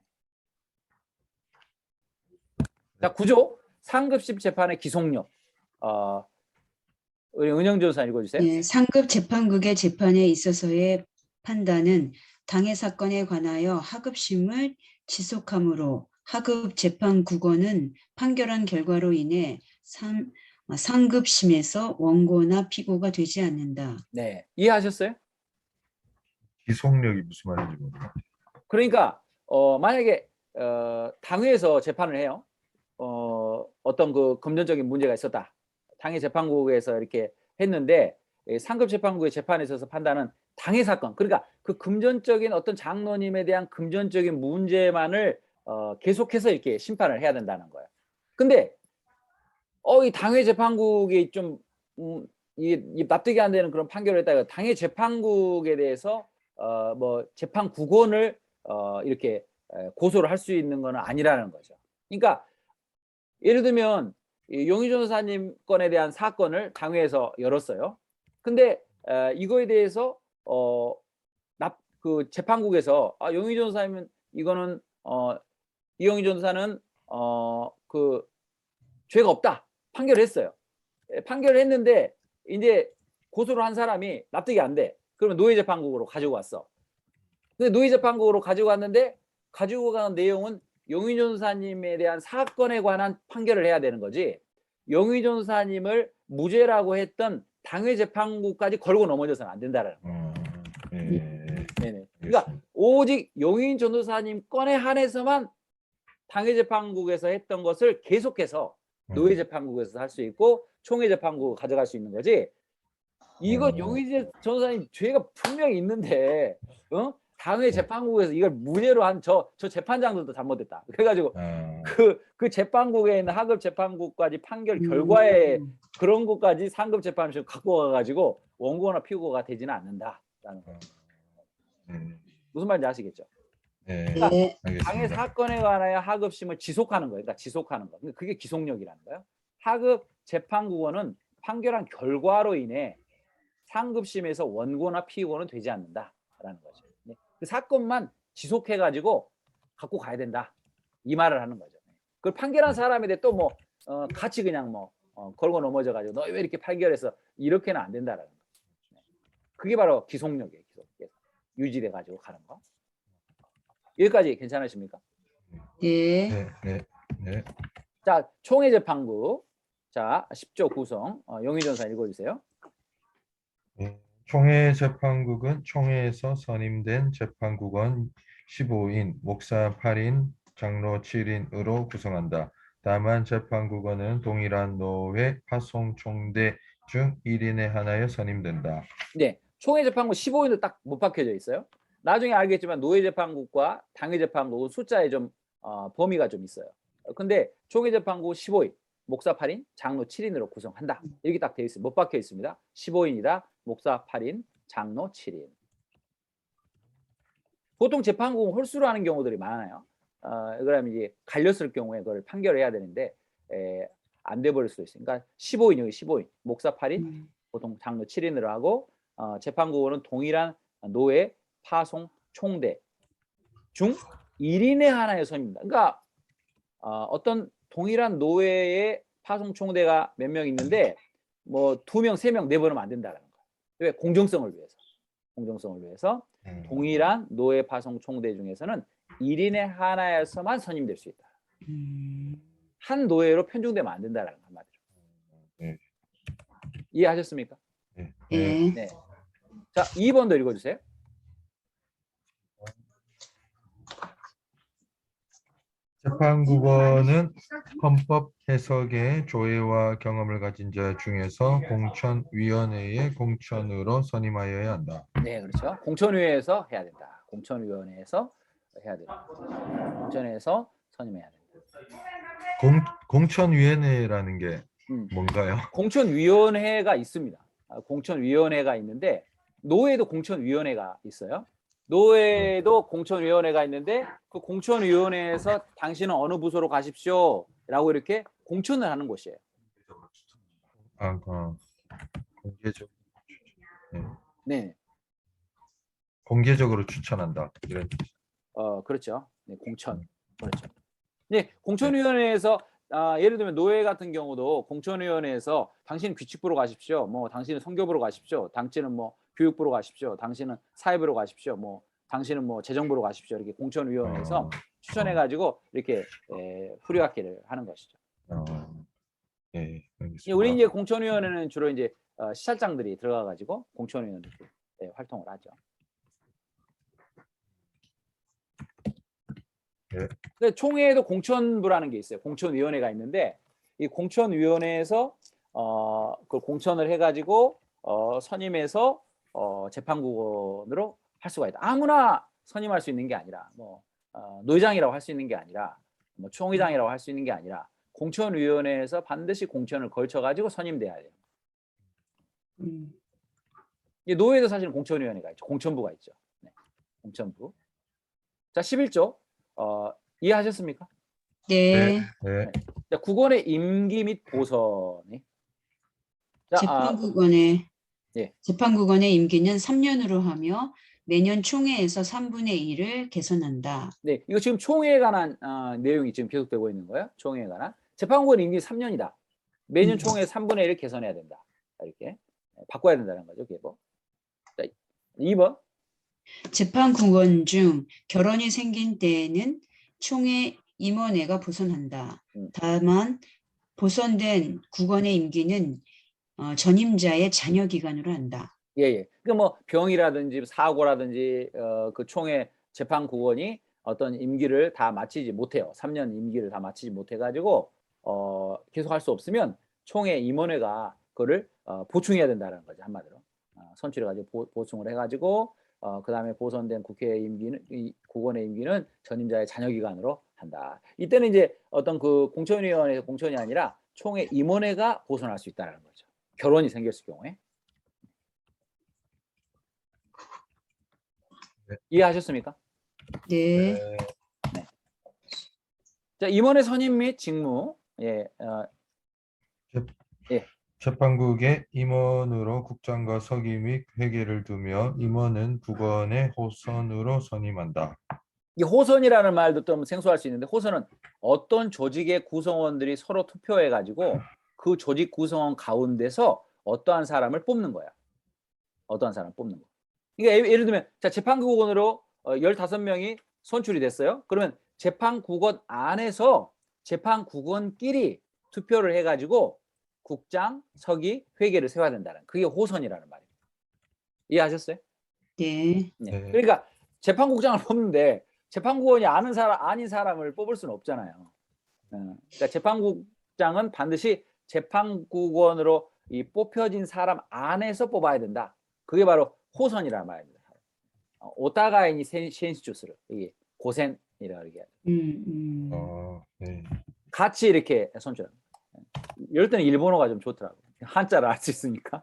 [SPEAKER 1] 자, 9조 상급심 재판의 기속력. 우리 은영 변호사 읽어주세요.
[SPEAKER 2] 예, 상급 재판국의 재판에 있어서의 판단은 당해 사건에 관하여 하급심을 지속하므로 하급 재판국원은 판결한 결과로 인해 상급심에서 원고나 피고가 되지 않는다.
[SPEAKER 1] 네, 이해하셨어요?
[SPEAKER 3] 기속력이 무슨 말인지 모르겠어요.
[SPEAKER 1] 그러니까 만약에 당회에서 재판을 해요. 어떤 그 금전적인 문제가 있었다. 당해 재판국에서 이렇게 했는데 상급 재판국의 재판에 있어서 판단은 당해 사건, 그러니까 그 금전적인 어떤 장로님에 대한 금전적인 문제만을 계속해서 이렇게 심판을 해야 된다는 거예요. 근데 이 당해 재판국이 좀 이 납득이 안 되는 그런 판결을 했다가 당해 재판국에 대해서 뭐 재판 국원을 이렇게 고소를 할 수 있는 건 아니라는 거죠. 그러니까 예를 들면 이 용의 전도사님 건에 대한 사건을 당회에서 열었어요. 근데 이거에 대해서 그 재판국에서 용의 전도사님은 이거는 이용의 전도사는 그 죄가 없다 판결을 했어요. 판결을 했는데 이제 고소를 한 사람이 납득이 안 돼. 그러면 노예재판국으로 가지고 왔어. 근데 노예재판국으로 가지고 왔는데 가지고 간 내용은 용의 전도사님에 대한 사건에 관한 판결을 해야 되는 거지. 용의 전도사님을 무죄라고 했던 당회 재판국까지 걸고 넘어져서는 안 된다라는 거예요.
[SPEAKER 3] 예.
[SPEAKER 1] 네네. 그러니까 오직 용의 전도사님 건에 한해서만 당회 재판국에서 했던 것을 계속해서 노예 재판국에서 할 수 있고 총회 재판국 가져갈 수 있는 거지. 이거 용의 전도사님 죄가 분명히 있는데 당회 재판국에서 이걸 무죄로 한 저 재판장들도 잘못했다. 그래가지고 그 재판국에 있는 하급 재판국까지 판결 결과에 그런 것까지 상급 재판실 갖고 와가지고 원고나 피고가 되지는 않는다라는 거예요. 무슨 말인지 아시겠죠? 그러니까
[SPEAKER 2] 네.
[SPEAKER 1] 당해 사건에 관하여 하급심을 지속하는 거예요. 그러니까 지속하는 거. 그게 기속력이라는 거예요. 하급 재판국원은 판결한 결과로 인해 상급심에서 원고나 피고는 되지 않는다라는 거죠. 그 사건만 지속해가지고 갖고 가야 된다. 이 말을 하는 거죠. 그걸 판결한 사람에 대해 또 뭐 같이 그냥 뭐 걸고 넘어져가지고 너 왜 이렇게 판결해서 이렇게는 안 된다라는 거. 그게 바로 기속력이에요. 기속. 유지돼가지고 가는 거. 여기까지 괜찮으십니까?
[SPEAKER 2] 네.
[SPEAKER 3] 네.
[SPEAKER 1] 자, 총회 재판국. 자, 10조 구성. 용의 전사 읽어주세요.
[SPEAKER 3] 총회 재판국은 총회에서 선임된 재판국원 15인, 목사 8인, 장로 7인으로 구성한다. 다만 재판국원은 동일한 노회 파송 총대 중 1인에 한하여 선임된다.
[SPEAKER 1] 네, 총회 재판국 15인도 딱 못 박혀져 있어요. 나중에 알겠지만 노예 재판국과 당회 재판국은 숫자에 좀 범위가 좀 있어요. 근데 총회 재판국 15인, 목사 8인, 장로 7인으로 구성한다. 이렇게 딱 되어 있습니다. 못 박혀 있습니다. 15인이다. 목사 8인, 장로 7인. 보통 재판국은 홀수로 하는 경우들이 많아요. 그러면 이제 갈렸을 경우에 그걸 판결해야 되는데 안 돼버릴 수도 있어요. 그러니까 15인, 여기 15인, 목사 8인, 보통 장로 7인으로 하고 재판국은 동일한 노예, 파송, 총대 중 1인에 하나의 선입니다. 그러니까 어떤 동일한 노예의 파송 총대가 몇 명 있는데 뭐 2명, 3명 내보내면 안 된다는 거예요. 왜? 공정성을 위해서. 공정성을 위해서 동일한 노예 파송 총대 중에서는 1인에 하나에서만 선임될 수 있다. 한 노예로 편중되면 안 된다는 거 한마디로. 이해하셨습니까?
[SPEAKER 2] 네.
[SPEAKER 1] 네. 자, 2번도 읽어주세요.
[SPEAKER 3] 재판국원은 헌법 해석의 조예와 경험을 가진 자 중에서 공천위원회의 공천으로 선임하여야 한다.
[SPEAKER 1] 네, 그렇죠. 공천위에서 해야 된다. 공천위원회에서 해야 된다. 공천위에서 선임해야 된다.
[SPEAKER 3] 공천위원회라는 게 뭔가요?
[SPEAKER 1] 공천위원회가 있습니다. 공천위원회가 있는데 노예도 공천위원회가 있어요. 노예도 공천위원회가 있는데 그 공천위원회에서 당신은 어느 부서로 가십시오 라고 이렇게 공천을 하는 곳이에요.
[SPEAKER 3] 공개적.
[SPEAKER 1] 네.
[SPEAKER 3] 공개적으로 추천한다. 이런.
[SPEAKER 1] 그렇죠. 네, 공천. 그렇죠. 네, 공천위원회에서 예를 들면 노예 같은 경우도 공천위원회에서 당신은 규칙부로 가십시오. 뭐 당신은 선교부로 가십시오. 당신은 뭐 교육부로 가십시오. 당신은 사회부로 가십시오. 뭐 당신은 뭐 재정부로 가십시오. 이렇게 공천위원회에서 추천해가지고 이렇게 후리아키를 하는 것이죠.
[SPEAKER 3] 네, 알겠습니다.
[SPEAKER 1] 우리 이제 공천위원회는 주로 이제 시찰장들이 들어가가지고 공천위원회 활동을 하죠.
[SPEAKER 3] 네.
[SPEAKER 1] 근데 총회에도 공천부라는 게 있어요. 공천위원회가 있는데 이 공천위원회에서 그 공천을 해가지고 선임해서 재판국원으로 할 수가 있다. 아무나 선임할 수 있는 게 아니라 뭐 노회장이라고 할 수 있는 게 아니라 뭐 총회장이라고 할 수 있는 게 아니라 공천위원회에서 반드시 공천을 걸쳐가지고 선임돼야 돼요. 노예도 사실은 공천위원회가 있죠. 공천부가 있죠. 네, 공천부. 자, 11조 이해하셨습니까?
[SPEAKER 2] 네.
[SPEAKER 3] 네.
[SPEAKER 1] 자, 국원의 임기 및 보선이 자, 예.
[SPEAKER 2] 재판국원의 임기는 3년으로 하며 매년 총회에서 3분의 1을 개선한다.
[SPEAKER 1] 네, 이거 지금 총회에 관한 내용이 지금 계속되고 있는 거예요. 총회에 관한 재판국원 임기 3년이다. 매년 총회 3분의 1을 개선해야 된다. 이렇게 바꿔야 된다는 거죠. 계속. 자, 2번.
[SPEAKER 2] 재판국원 중 결혼이 생긴 때에는 총회 임원회가 보선한다. 다만 보선된 국원의 임기는 전임자의 잔여 기간으로 한다.
[SPEAKER 1] 예, 예. 그 뭐 병이라든지 사고라든지 그 총회 재판국원이 어떤 임기를 다 마치지 못해요. 3년 임기를 다 마치지 못해 가지고 계속 할 수 없으면 총회 임원회가 그거를 보충해야 된다는 거죠. 한마디로. 선출해 가지고 보충을 해 가지고 그다음에 보선된 국회 임기는 이 국원의 임기는 전임자의 잔여 기간으로 한다. 이때는 이제 어떤 그 공천위원회에서 공천이 아니라 총회 임원회가 보선할 수 있다는 거죠. 결혼이 생겼을 경우에.
[SPEAKER 3] 네.
[SPEAKER 1] 이해하셨습니까?
[SPEAKER 2] 네.
[SPEAKER 3] 네.
[SPEAKER 1] 자, 임원의 선임 및 직무. 예,
[SPEAKER 3] 재판국의 임원으로 국장과 서기 및 회계를 두며 임원은 국원의 호선으로 선임한다.
[SPEAKER 1] 이 호선이라는 말도 좀 생소할 수 있는데 호선은 어떤 조직의 구성원들이 서로 투표해 가지고 그 조직 구성원 가운데서 어떠한 사람을 뽑는 거야. 어떠한 사람 뽑는 거. 그러니까 예를 들면 자, 재판국원으로 15명이 선출이 됐어요. 그러면 재판국원 안에서 재판국원끼리 투표를 해 가지고 국장, 서기, 회계를 세워야 된다는 그게 호선이라는 말입니다. 이해하셨어요?
[SPEAKER 2] 네.
[SPEAKER 1] 네.
[SPEAKER 3] 네.
[SPEAKER 1] 그러니까 재판국장을 뽑는데 재판국원이 아는 사람 아닌 사람을 뽑을 수는 없잖아요. 그러니까 재판국장은 반드시 재판국원으로 이 뽑혀진 사람 안에서 뽑아야 된다. 그게 바로 호선이라는 말입니다. 오타가이니 센시주스를 이게 고센이라고 얘기해요.
[SPEAKER 3] 네.
[SPEAKER 1] 같이 이렇게 선출합니다. 이럴 때는 일본어가 좀 좋더라고요. 한자를 알 수 있으니까.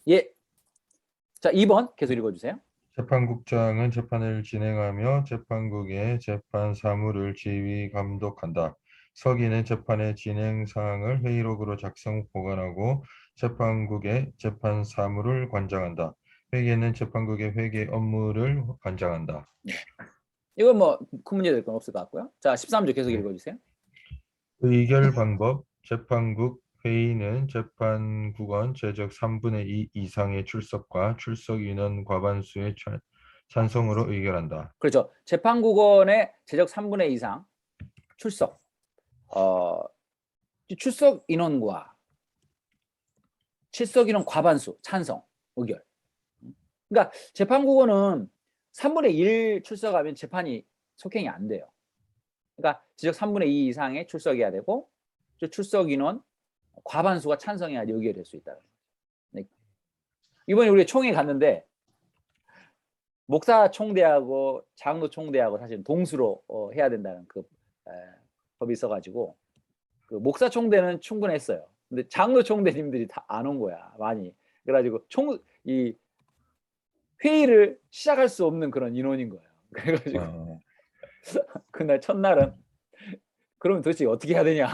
[SPEAKER 1] 예. 자, 2번 계속 읽어주세요.
[SPEAKER 3] 재판국장은 재판을 진행하며 재판국의 재판 사무를 지휘 감독한다. 서기는 재판의 진행 사항을 회의록으로 작성 보관하고 재판국의 재판 사무를 관장한다. 회계는 재판국의 회계 업무를 관장한다.
[SPEAKER 1] 이건 뭐 큰 문제 될 건 없을 것 같고요. 자, 13조 계속
[SPEAKER 3] 네.
[SPEAKER 1] 읽어주세요.
[SPEAKER 3] 의결 방법. 재판국 회의는 재판국원 제적 3분의 2 이상의 출석과 출석 인원 과반수의 찬성으로 의결한다.
[SPEAKER 1] 그렇죠. 재판국원의 제적 3분의 2 이상 출석. 출석 인원과 출석 인원 과반수 찬성 의결. 그러니까 재판국원은 3분의 1 출석하면 재판이 속행이 안 돼요. 그러니까 지적 3분의 2 이상의 출석해야 되고 출석 인원 과반수가 찬성해야 의결이 될 수 있다. 네. 이번에 우리 총회 갔는데 목사 총대하고 장로 총대하고 사실 동수로 해야 된다는 그 법이 있어가지고 그 목사 총대는 충분했어요. 근데 장로 총대님들이 다 안 온 거야 많이. 그래가지고 이 회의를 시작할 수 없는 그런 인원인 거예요. 그래가지고 그날 첫날은 그러면 도대체 어떻게 해야 되냐.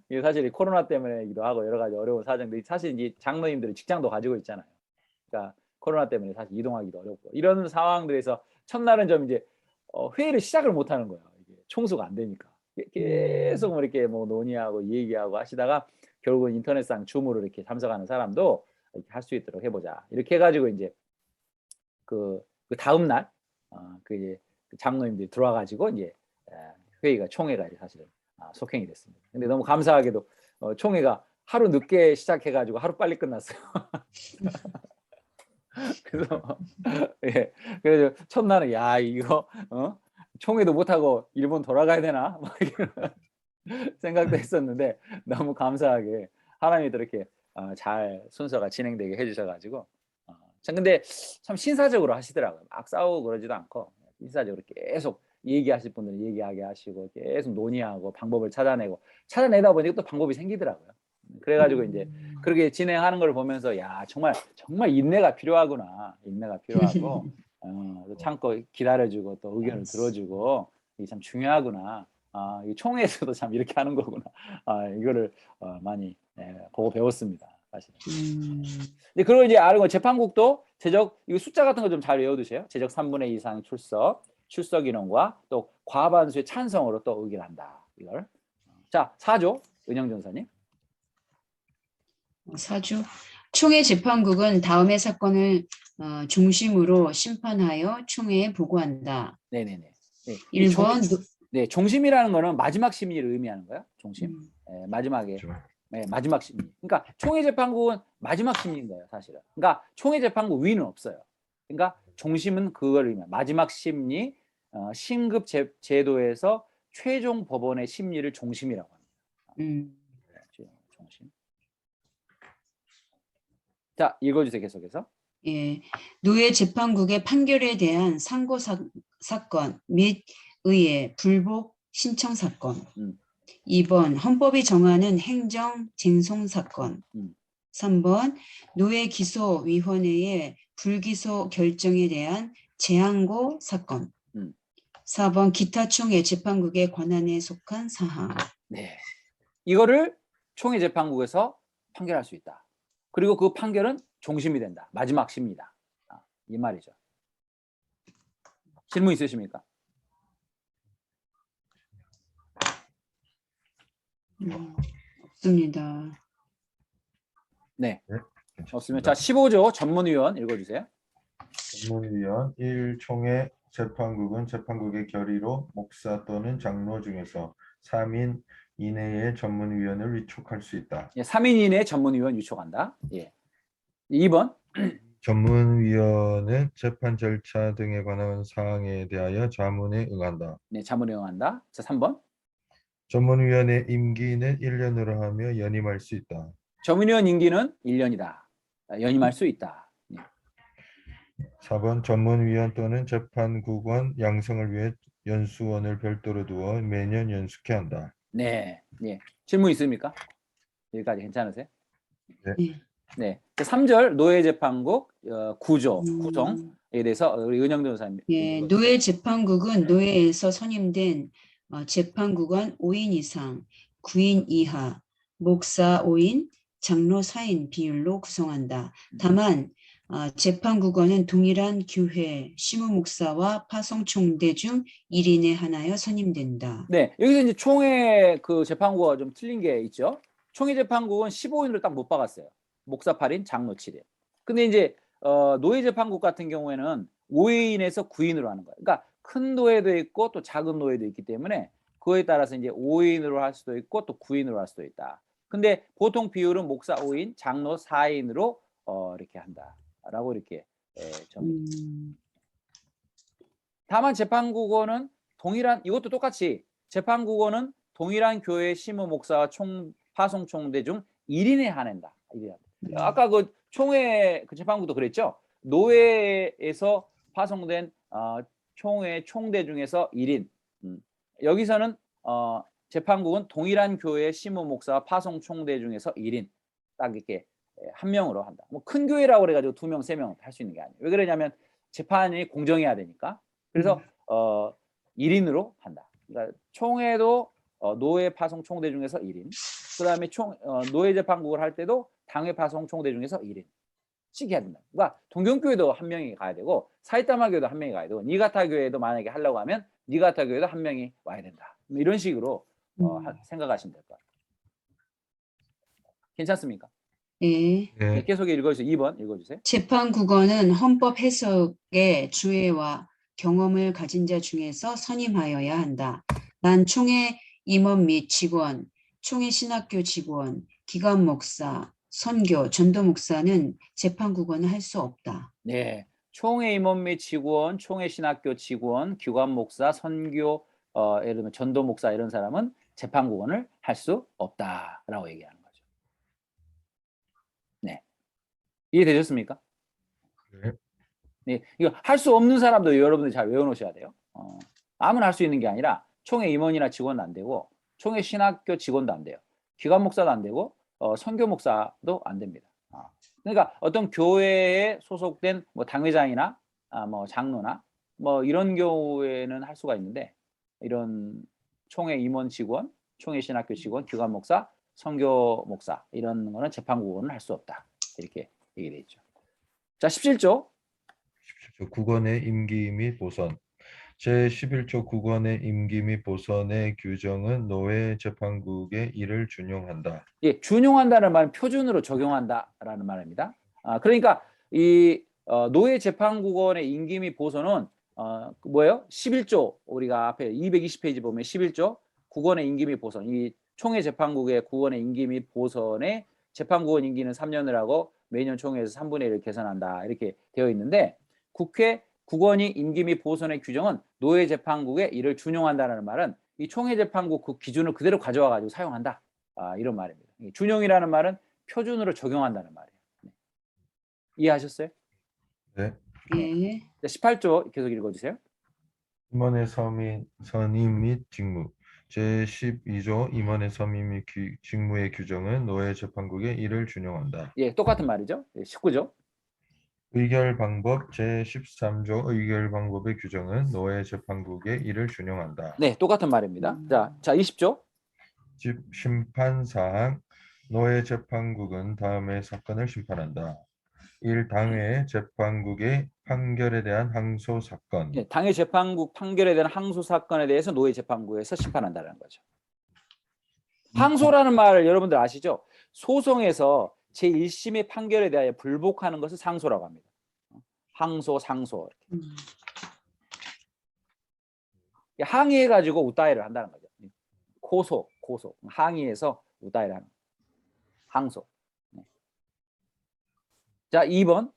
[SPEAKER 1] 이게 사실 코로나 때문에기도 하고 여러 가지 어려운 사정들이 사실 이제 장로님들은 직장도 가지고 있잖아요. 그러니까 코로나 때문에 사실 이동하기도 어렵고 이런 상황들에서 첫날은 좀 이제 회의를 시작을 못 하는 거예요. 이게 총수가 안 되니까 계속 이렇게 뭐 논의하고 얘기하고 하시다가 결국은 인터넷상 줌으로 이렇게 참석하는 사람도 이렇게 할 수 있도록 해보자. 이렇게 해가지고 이제 그 다음 날 그 장로님들이 들어와가지고 이제 회의가 총회가 사실은 속행이 됐습니다. 근데 너무 감사하게도 총회가 하루 늦게 시작해가지고 하루 빨리 끝났어요. 그래서 예, 그래서 첫날은 야 이거 총회도 못하고 일본 돌아가야 되나 막 이런 생각도 했었는데 너무 감사하게 하나님이 이렇게 잘 순서가 진행되게 해주셔가지고 참 근데 참 신사적으로 하시더라고요. 막 싸우고 그러지도 않고 신사적으로 계속 얘기하실 분들은 얘기하게 하시고 계속 논의하고 방법을 찾아내고 찾아내다 보니까 또 방법이 생기더라고요. 그래가지고 이제 그렇게 진행하는 걸 보면서 야 정말 인내가 필요하구나. 인내가 필요하고 또 참고 기다려주고 또 의견을 들어주고 이게 참 중요하구나. 이 총회에서도 참 이렇게 하는 거구나. 이거를 많이 보고 배웠습니다. 사실. 근데 그걸 이제 알고 재판국도 제적 이거 숫자 같은 거 좀 잘 외워두세요. 제적 3분의 2 이상 출석 인원과 또 과반수의 찬성으로 또 의결한다. 이걸. 자, 4조 은영 전사님.
[SPEAKER 2] 사주. 총회 재판국은 다음의 사건을 중심으로 심판하여 총회에 보고한다.
[SPEAKER 1] 네네네. 네.
[SPEAKER 2] 1번
[SPEAKER 1] 네, 종심이라는 거는 마지막 심리를 의미하는 거예요. 종심. 마지막에.
[SPEAKER 3] 그렇죠.
[SPEAKER 1] 네, 마지막 심리. 그러니까 총회 재판국은 마지막 심리인 거예요, 사실은. 그러니까 총회 재판국 위는 없어요. 그러니까 종심은 그걸 의미해요. 마지막 심리, 신급 제도에서 최종 법원의 심리를 종심이라고 합니다. 종심. 자, 읽어주세요, 계속해서.
[SPEAKER 2] 예, 노예 재판국의 판결에 대한 상고 사건 및 의회 불복 신청 사건. 2번 헌법이 정하는 행정 쟁송 사건. 3번 노예 기소위원회의 불기소 결정에 대한 재항고 사건. 4번 기타 총회 재판국의 권한에 속한 사항.
[SPEAKER 1] 네, 이거를 총회 재판국에서 판결할 수 있다. 그리고 그 판결은 종심이 된다. 마지막 심리다. 이 말이죠. 질문 있으십니까?
[SPEAKER 2] 없습니다.
[SPEAKER 1] 네.
[SPEAKER 3] 네,
[SPEAKER 1] 없으면
[SPEAKER 3] 괜찮습니다.
[SPEAKER 1] 자 15조 전문위원 읽어주세요.
[SPEAKER 3] 전문위원 1. 총회 재판국은 재판국의 결의로 목사 또는 장로 중에서 3인 이내의 전문위원을 위촉할 수 있다.
[SPEAKER 1] 예, 3인 이내 전문위원 위촉한다. 예. 2번.
[SPEAKER 3] 전문위원은 재판 절차 등에 관한 사항에 대하여 자문에 응한다.
[SPEAKER 1] 네, 자문에 응한다. 자 3번.
[SPEAKER 3] 전문위원의 임기는 1년으로 하며 연임할 수 있다.
[SPEAKER 1] 전문위원 임기는 1년이다. 연임할 수 있다. 예.
[SPEAKER 3] 4번 전문위원 또는 재판국원 양성을 위해 연수원을 별도로 두어 매년 연수케 한다.
[SPEAKER 1] 네. 예. 질문 있습니까? 여기까지 괜찮으세요?
[SPEAKER 2] 네.
[SPEAKER 1] 네. 3절 노예재판국 구조, 구성에 대해서 우리 은영 변호사님.
[SPEAKER 2] 예, 노예 재판국은 노예에서 선임된 재판국원 5인 이상, 9인 이하, 목사 5인, 장로 4인 비율로 구성한다. 다만 재판국원은 동일한 교회, 시무목사와 파송총대 중 1인에 하나여 선임된다.
[SPEAKER 1] 네. 여기서 이제 총회 그 재판국과 좀 틀린 게 있죠. 총회 재판국은 15인으로 딱 못 박았어요. 목사 8인, 장로 7인. 근데 이제 노예 재판국 같은 경우에는 5인에서 9인으로 하는 거예요. 그러니까 큰 노예도 있고 또 작은 노예도 있기 때문에 그거에 따라서 이제 5인으로 할 수도 있고 또 9인으로 할 수도 있다. 근데 보통 비율은 목사 5인, 장로 4인으로 이렇게 한다라고 이렇게 다만 재판국원은 동일한 이것도 똑같이 재판국원은 동일한 교회 시무 목사와 파송 총대 중 1인에 한한다. 아까 그 총회 그 재판국도 그랬죠. 노예에서 파송된 총회 총대 중에서 1인. 여기서는 재판국은 동일한 교회 시무 목사와 파송 총대 중에서 1인 딱 이렇게 한 명으로 한다. 뭐 큰 교회라고 그래가지고 2명, 3명 할 수 있는 게 아니에요. 왜 그러냐면 재판이 공정해야 되니까. 그래서 1인으로 한다. 그러니까 총회도 노예 파송 총대 중에서 1인. 그다음에 노예 재판국을 할 때도 당회 파송 총대 중에서 1인씩 해야 된다. 그러니까 동경교회도 한 명이 가야 되고 사이타마 교회도 한 명이 가야 되고 니가타 교회도 만약에 하려고 하면 니가타 교회도 한 명이 와야 된다. 이런 식으로 생각하시면 될 것 같아요. 괜찮습니까?
[SPEAKER 2] 예.
[SPEAKER 1] 네, 계속 읽어주세요. 2번 읽어주세요.
[SPEAKER 2] 재판국원은 헌법 해석의 주해와 경험을 가진 자 중에서 선임하여야 한다. 난 총회 임원 및 직원, 총회 신학교 직원, 기관 목사, 선교, 전도 목사는 재판국원을 할 수 없다.
[SPEAKER 1] 네, 총회 임원 및 직원, 총회 신학교 직원, 기관 목사, 선교, 예를 들면 전도 목사 이런 사람은 재판국원을 할 수 없다라고 얘기하는 거죠. 네, 이해되셨습니까?
[SPEAKER 3] 네.
[SPEAKER 1] 네, 이거 할 수 없는 사람도 여러분들이 잘 외워놓으셔야 돼요. 아무나 할 수 있는 게 아니라 총회 임원이나 직원도 안 되고 총회 신학교 직원도 안 돼요. 기관 목사도 안 되고 선교 목사도 안 됩니다. 그러니까 어떤 교회에 소속된 뭐 당회장이나 뭐 장로나 뭐 이런 경우에는 할 수가 있는데 이런 총회 임원 직원, 총회 신학교 직원, 교관 목사, 선교 목사 이런 거는 재판국원은 할 수 없다. 이렇게 얘기되어 있죠. 자, 17조.
[SPEAKER 3] 17조 국원의 임기 및 보선. 제11조 국원의 임기 및 보선의 규정은 노예 재판국의 일을 준용한다.
[SPEAKER 1] 예, 준용한다는 말은 표준으로 적용한다라는 말입니다. 그러니까 이 노예 재판국원의 임기 및 보선은 뭐예요? 11조 우리가 앞에 220페이지 보면 11조 국원의 임기 및 보선. 이 총회 재판국의 국원의 임기 및 보선의 재판국원 임기는 3년을 하고 매년 총회에서 3분의 1을 계산한다. 이렇게 되어 있는데 국회 국원이 임기 및 보선의 규정은 노예 재판국의 일을 준용한다는 말은 이 총회 재판국 그 기준을 그대로 가져와 가지고 사용한다. 이런 말입니다. 준용이라는 말은 표준으로 적용한다는 말이에요. 네. 이해하셨어요?
[SPEAKER 3] 네.
[SPEAKER 2] 예.
[SPEAKER 1] 18조 계속 읽어주세요.
[SPEAKER 3] 임원의 선임 및 직무. 제12조 임원의 선임 및 직무의 규정은 노예 재판국의 일을 준용한다.
[SPEAKER 1] 예, 똑같은 말이죠. 19조.
[SPEAKER 3] 의결 방법. 제13조 의결 방법의 규정은 노예 재판국의 일을 준용한다.
[SPEAKER 1] 네, 똑같은 말입니다. 자 20조.
[SPEAKER 3] 심판 사항. 노예 재판국은 다음의 사건을 심판한다. 1. 당해 재판국의 판결에 대한 항소 사건.
[SPEAKER 1] 예, 당해 재판국 판결에 대한 항소 사건에 대해서 노예 재판국에서 심판한다는 거죠. 항소라는 말 여러분들 아시죠? 소송에서 제1심의 판결에 대하여 불복하는 것을 상소라고 합니다. 항소, 상소. 항의해가지고 우따이를 한다는 거죠. 고소. 항의해서 우따이를 하는 거죠. 항소. 네. 자, 2번.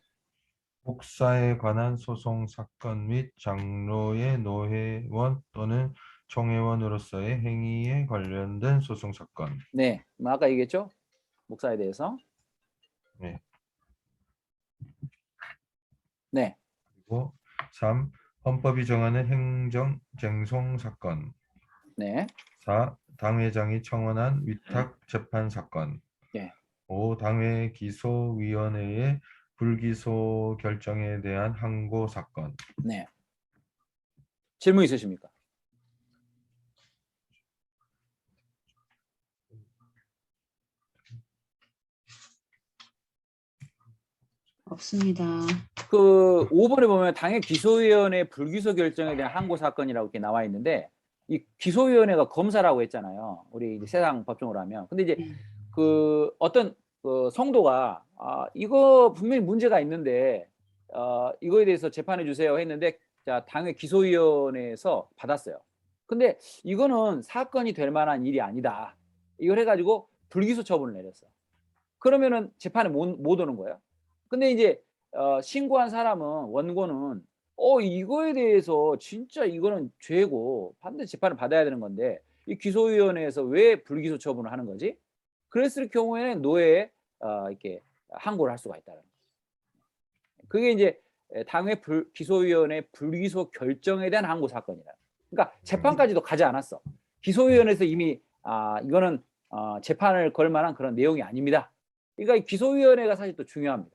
[SPEAKER 3] 목사에 관한 소송 사건 및 장로의 노회원 또는 총회원으로서의 행위에 관련된 소송 사건.
[SPEAKER 1] 네, 뭐 아까 얘기했죠? 목사에 대해서.
[SPEAKER 3] 네.
[SPEAKER 1] 네.
[SPEAKER 3] 그리고 3. 헌법이 정하는 행정 쟁송 사건.
[SPEAKER 1] 네.
[SPEAKER 3] 4. 당회장이 청원한 위탁 재판 사건.
[SPEAKER 1] 네.
[SPEAKER 3] 5. 당회 기소위원회의 불기소 결정에 대한 항고 사건.
[SPEAKER 1] 네. 질문 있으십니까?
[SPEAKER 2] 없습니다.
[SPEAKER 1] 그 5번에 보면 당해 기소위원회 불기소 결정에 대한 항고 사건이라고 이렇게 나와 있는데 이 기소위원회가 검사라고 했잖아요. 우리 이제 세상 법정으로 하면. 근데 이제 그 어떤 그 성도가 이거 분명히 문제가 있는데 이거에 대해서 재판해 주세요 했는데 자 당해 기소위원회에서 받았어요. 근데 이거는 사건이 될 만한 일이 아니다. 이걸 해가지고 불기소 처분을 내렸어. 그러면은 재판에 못 오는 거예요. 근데 이제 신고한 사람은 원고는 이거에 대해서 진짜 이거는 죄고 반드시 재판을 받아야 되는 건데 이 기소위원회에서 왜 불기소 처분을 하는 거지? 그랬을 경우에는 노예에 이렇게 항고를 할 수가 있다는 거죠. 그게 이제 당회 기소위원회 불기소 결정에 대한 항고 사건이라. 그러니까 재판까지도 가지 않았어. 기소위원회에서 이미 이거는 재판을 걸 만한 그런 내용이 아닙니다. 그러니까 이 기소위원회가 사실 또 중요합니다.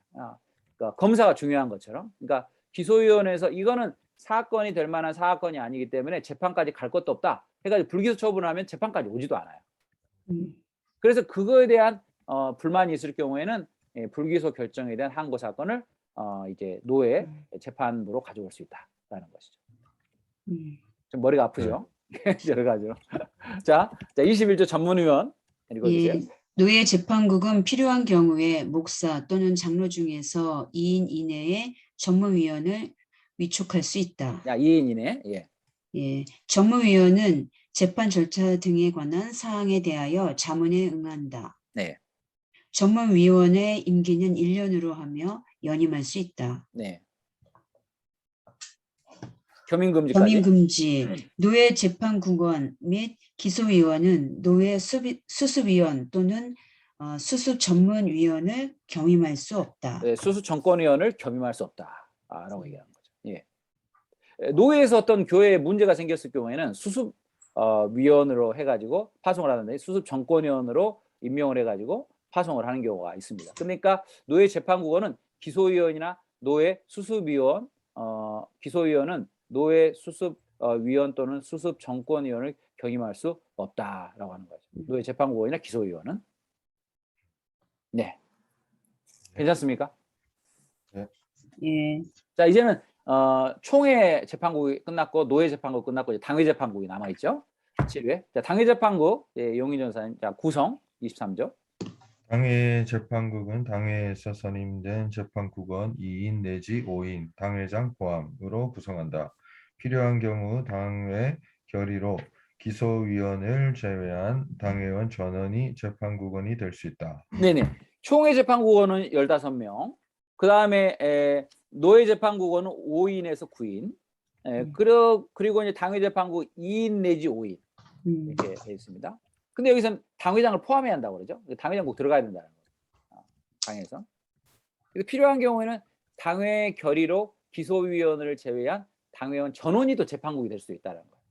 [SPEAKER 1] 그러니까 검사가 중요한 것처럼. 그러니까 기소위원회에서 이거는 사건이 될 만한 사건이 아니기 때문에 재판까지 갈 것도 없다. 해가지고 불기소 처분하면 재판까지 오지도 않아요. 그래서 그거에 대한 불만이 있을 경우에는 불기소 결정에 대한 항고 사건을 이제 노예 재판부로 가져올 수 있다라는 것이죠. 좀 머리가 아프죠? 여러 가지로. 자 21조 전문위원 읽어주세요.
[SPEAKER 2] 예. 노예 재판국은 필요한 경우에 목사 또는 장로 중에서 2인 이내의 전무위원을 위촉할 수 있다.
[SPEAKER 1] 2인 이내. 예.
[SPEAKER 2] 예. 전무위원은 재판 절차 등에 관한 사항에 대하여 자문에 응한다.
[SPEAKER 1] 네.
[SPEAKER 2] 전문위원의 임기는 1년으로 하며 연임할 수 있다.
[SPEAKER 1] 네. 겸임금지까지.
[SPEAKER 2] 겸임금지. 노예 재판국원 및 기소위원은 노예 수습위원 또는 수습전문위원을 겸임할 수 없다.
[SPEAKER 1] 네, 수습정권위원을 겸임할 수 없다라고 얘기하는 거죠. 예. 노예에서 어떤 교회에 문제가 생겼을 경우에는 수습위원으로 해가지고 파송을 하는데 수습정권위원으로 임명을 해가지고 파송을 하는 경우가 있습니다. 그러니까 노예 재판국원은 기소위원이나 노예 수습위원, 기소위원은 노예 수습위원 또는 수습정권위원을 경임할 수 없다라고 하는 거죠. 노예 재판국원이나 기소위원은. 네. 괜찮습니까?
[SPEAKER 2] 예.
[SPEAKER 1] 자, 이제는 총회 재판국이 끝났고 노예 재판국 끝났고 이제 당회 재판국이 남아 있죠. 7회. 자, 당회 재판국 용인 전사님 자, 구성 23조.
[SPEAKER 3] 당회 재판국은 당회에서 선임된 재판국원 2인 내지 5인, 당회장 포함으로 구성한다. 필요한 경우 당회 결의로 기소위원을 제외한 당회원 전원이 재판국원이 될 수 있다.
[SPEAKER 1] 네네. 총회 재판국원은 15명. 그 다음에 노예 재판국원은 5인에서 9인. 그리고 이제 당회 재판국 2인 내지 5인 이렇게 되어 있습니다. 근데 여기서는 당회장을 포함해야 한다고 그러죠. 당회장 꼭 들어가야 된다는 거죠. 당에서. 필요한 경우에는 당회 결의로 기소위원을 제외한 당회원 전원이 또 재판국이 될 수 있다는 거예요.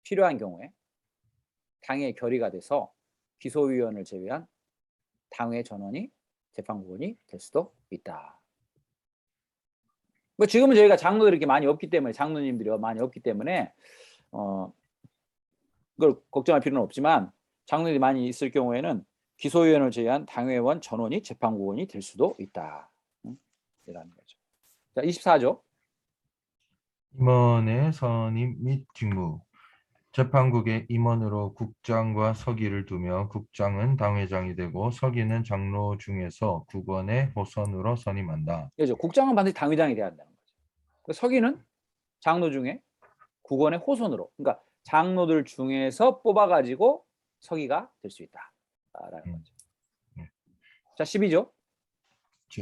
[SPEAKER 1] 필요한 경우에 당회 결의가 돼서 기소위원을 제외한 당회 전원이 재판국원이 될 수도 있다. 뭐 지금은 저희가 장로들이 이렇게 많이 없기 때문에 장로님들이 많이 없기 때문에 그걸 걱정할 필요는 없지만 장로들이 많이 있을 경우에는 기소위원을 제외한 당회원 전원이 재판국원이 될 수도 있다. 이라는 거죠. 자, 24조.
[SPEAKER 3] 임원의 선임 및 직무. 재판국의 임원으로 국장과 서기를 두며 국장은 당회장이 되고 서기는 장로 중에서 국원의 호선으로 선임한다.
[SPEAKER 1] 그렇죠. 국장은 반드시 당회장이 돼야 한다는 거죠. 서기는 장로 중에 국원의 호선으로, 그러니까 장로들 중에서 뽑아가지고 서기가 될 수 있다라는 거죠. 자, 12조.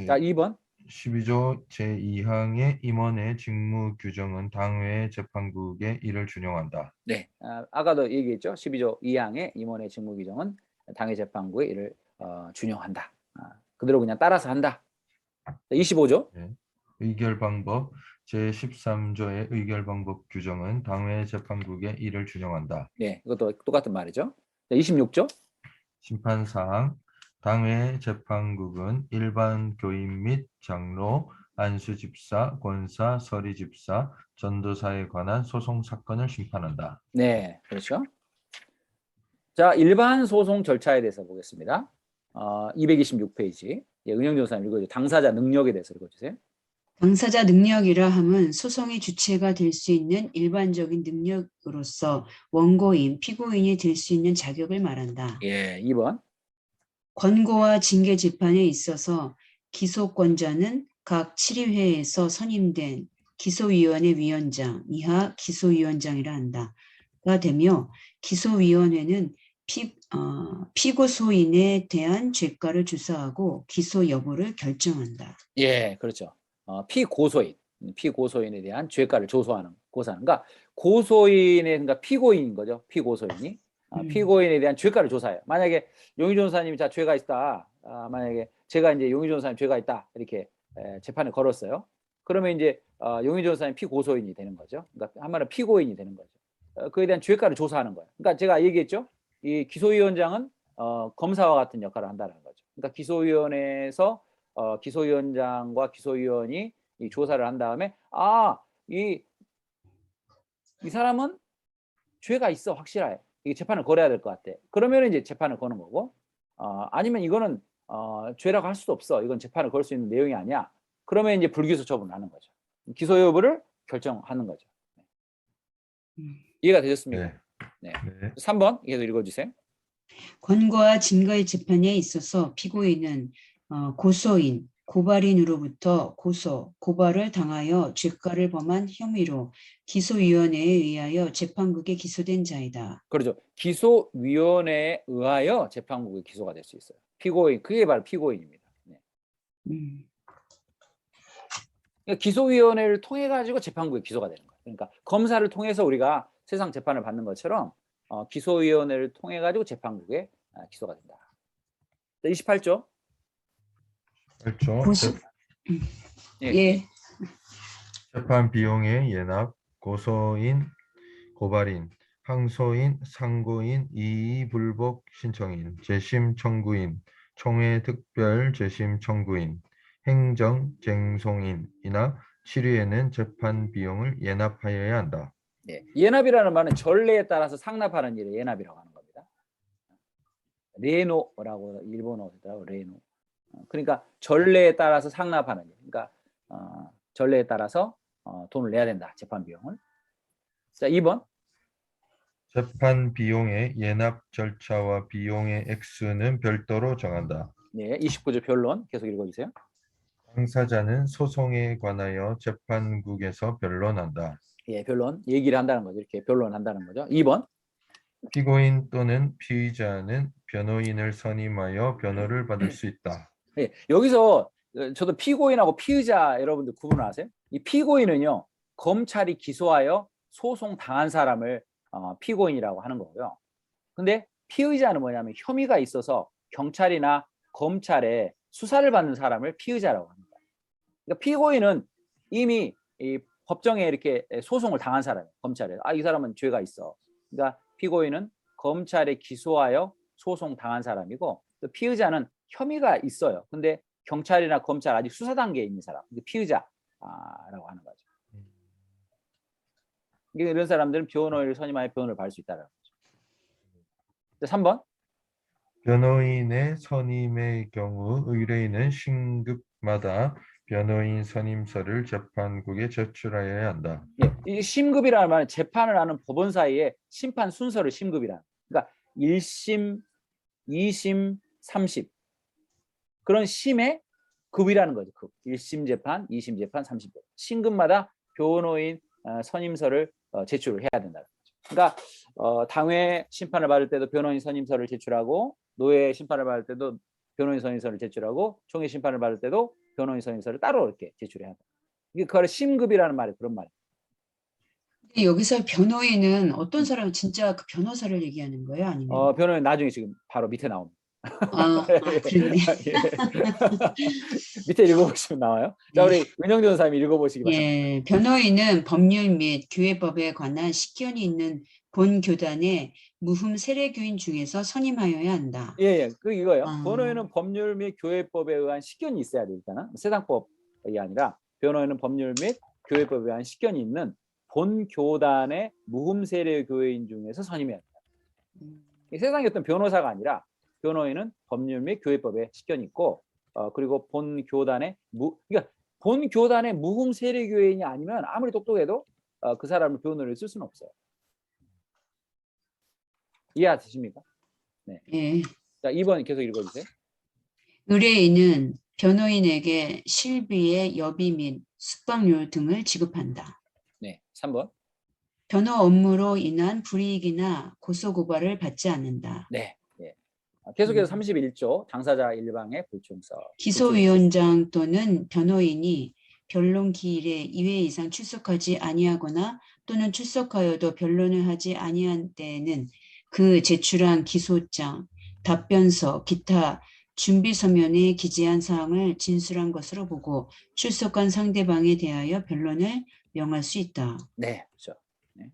[SPEAKER 1] 자, 2번.
[SPEAKER 3] 12조 제2항의 임원의 직무 규정은 당회 재판국의 일을 준용한다.
[SPEAKER 1] 네, 아까도 얘기했죠. 12조 2항의 임원의 직무 규정은 당회 재판국의 일을 준용한다. 그대로 그냥 따라서 한다. 자, 25조.
[SPEAKER 3] 네. 의결 방법 제13조의 의결 방법 규정은 당회 재판국의 일을 준용한다.
[SPEAKER 1] 네, 이것도 똑같은 말이죠. 자, 26조.
[SPEAKER 3] 심판사항 당회 재판국은 일반 교인 및 장로, 안수집사, 권사, 서리집사, 전도사에 관한 소송 사건을 심판한다.
[SPEAKER 1] 네, 그렇죠. 자, 일반 소송 절차에 대해서 보겠습니다. 226페이지. 예, 은영 전사님 읽어주세요. 당사자 능력에 대해서 읽어주세요.
[SPEAKER 2] 당사자 능력이라 함은 소송의 주체가 될 수 있는 일반적인 능력으로서 원고인, 피고인이 될 수 있는 자격을 말한다.
[SPEAKER 1] 예, 2번.
[SPEAKER 2] 권고와 징계 재판에 있어서 기소권자는 각 7회에서 선임된 기소위원회 위원장 이하 기소위원장이라 한다가 되며 기소위원회는 피고소인에 대한 죄가를 조사하고 기소 여부를 결정한다.
[SPEAKER 1] 예, 그렇죠. 피고소인에 대한 죄가를 고소하는. 그러니까 고소인의 그러니까 피고인인 거죠. 피고소인이. 피고인에 대한 죄가를 조사해요. 만약에 용의 전사님이 자 죄가 있다. 만약에 제가 이제 용의 전사님 죄가 있다 이렇게 재판을 걸었어요. 그러면 이제 용의 전사님 피고소인이 되는 거죠. 그러니까 한마디로 피고인이 되는 거죠. 그에 대한 죄가를 조사하는 거예요. 그러니까 제가 얘기했죠. 이 기소위원장은 검사와 같은 역할을 한다는 거죠. 그러니까 기소위원회에서 기소위원장과 기소위원이 이 조사를 한 다음에 이 사람은 죄가 있어 확실해. 이게 재판을 걸어야 될 것 같아. 그러면 이제 재판을 거는 거고 아니면 이거는 죄라고 할 수도 없어. 이건 재판을 걸 수 있는 내용이 아니야. 그러면 이제 불기소 처분을 하는 거죠. 기소 여부를 결정하는 거죠. 이해가 되셨습니까? 네. 3번 계속 읽어주세요.
[SPEAKER 2] 권고와 징계 재판에 있어서 피고인은 고소인, 고발인으로부터 고발을 당하여 죄가를 범한 혐의로 기소위원회에 의하여 재판국에 기소된 자이다.
[SPEAKER 1] 그렇죠. 기소위원회에 의하여 재판국에 기소가 될 수 있어요. 피고인, 그게 바로 피고인입니다. 네. 그러니까 기소위원회를 통해 가지고 재판국에 기소가 되는 거예요. 그러니까 검사를 통해서 우리가 세상 재판을 받는 것처럼 기소위원회를 통해 가지고 재판국에 기소가 된다. 28조.
[SPEAKER 3] 8조
[SPEAKER 2] 예.
[SPEAKER 3] 재판 비용의 예납, 고소인, 고발인, 항소인, 상고인, 이의불복 신청인, 재심 청구인, 총회 특별 재심 청구인, 행정 쟁송인이나 치료에는 재판 비용을 예납하여야 한다.
[SPEAKER 1] 예. 예납이라는 말은 전례에 따라서 상납하는 일을 예납이라고 하는 겁니다. 레노라고 일본어더라고 레노. 그러니까 전례에 따라서 상납하는 일. 그러니까 전례에 따라서 돈을 내야 된다. 재판 비용을. 자, 2번.
[SPEAKER 3] 재판 비용의 예납 절차와 비용의 액수는 별도로 정한다.
[SPEAKER 1] 네, 29조 변론 계속 읽어주세요.
[SPEAKER 3] 당사자는 소송에 관하여 재판국에서 변론한다.
[SPEAKER 1] 예, 변론 얘기를 한다는 거죠. 이렇게 변론한다는 거죠. 2번.
[SPEAKER 3] 피고인 또는 피의자는 변호인을 선임하여 변호를 받을 수 있다.
[SPEAKER 1] 예, 여기서 저도 피고인하고 피의자 여러분들 구분을 아세요? 이 피고인은요, 검찰이 기소하여 소송 당한 사람을 피고인이라고 하는 거고요. 근데 피의자는 뭐냐면 혐의가 있어서 경찰이나 검찰에 수사를 받는 사람을 피의자라고 합니다. 그러니까 피고인은 이미 이 법정에 이렇게 소송을 당한 사람이에요. 검찰에. 이 사람은 죄가 있어. 그러니까 피고인은 검찰에 기소하여 소송 당한 사람이고, 또 피의자는 혐의가 있어요. 근데 경찰이나 검찰 아직 수사 단계에 있는 사람, 피의자라고 하는 거죠. 이런 사람들은 변호인을 선임하여 변호를 받을 수 있다는 거죠. 3번.
[SPEAKER 3] 변호인의 선임의 경우 의뢰인은 신급마다 변호인 선임서를 재판국에 제출하여야 한다.
[SPEAKER 1] 예, 이 심급이라는 말은 재판을 하는 법원 사이에 심판 순서를 심급이라. 그러니까 1심, 2심, 3심. 그런 심의 급이라는 거죠. 급. 1심 재판, 2심 재판, 3심 재판. 심급마다 변호인 선임서를 제출을 해야 된다는 거죠. 그러니까 당회 심판을 받을 때도 변호인 선임서를 제출하고, 노예 심판을 받을 때도 변호인 선임서를 제출하고, 총회 심판을 받을 때도 변호인 선임서를 따로 이렇게 제출해야 한다. 이게 그걸 심급이라는 말이 그런 말이에요.
[SPEAKER 2] 여기서 변호인은 어떤 사람, 진짜 그 변호사를 얘기하는 거예요? 아니면?
[SPEAKER 1] 변호인 나중에 지금 바로 밑에 나옵니다.
[SPEAKER 2] 그러네.
[SPEAKER 1] 밑에 읽어보시면 나와요. 자, 우리 은영조 선생님이 읽어보시기 바랍니다.
[SPEAKER 2] 예, 변호인은 법률 및 교회법에 관한 식견이 있는 본 교단의 무흠 세례교인 중에서 선임하여야 한다.
[SPEAKER 1] 예, 이거예요.
[SPEAKER 2] 아.
[SPEAKER 1] 변호인은 법률 및 교회법에 의한 식견이 있어야 돼, 일단은. 세상법이 아니라 변호인은 법률 및 교회법에 의한 식견이 있는 본 교단의 무흠 세례 교회인 중에서 선임해야 된다. 세상에 어떤 변호사가 아니라 변호인은 법률 및 교회법에 식견이 있고, 그리고 본 교단의 그러니까 본 교단의 무흠 세례 교회인이 아니면 아무리 똑똑해도 그 사람을 변호를 쓸 수는 없어요. 이해되십니까? 네.
[SPEAKER 2] 예.
[SPEAKER 1] 자, 2번 계속 읽어주세요.
[SPEAKER 2] 의뢰인은 변호인에게 실비의 여비 및 숙박료 등을 지급한다.
[SPEAKER 1] 네, 3번.
[SPEAKER 2] 변호 업무로 인한 불이익이나 고소고발을 받지 않는다.
[SPEAKER 1] 네. 계속해서 31조 당사자 일방의 불충성.
[SPEAKER 2] 기소위원장 또는 변호인이 변론 기일에 2회 이상 출석하지 아니하거나 또는 출석하여도 변론을 하지 아니한 때에는 그 제출한 기소장, 답변서, 기타 준비 서면에 기재한 사항을 진술한 것으로 보고 출석한 상대방에 대하여 변론을 명할 수 있다.
[SPEAKER 1] 네, 그렇죠. 네.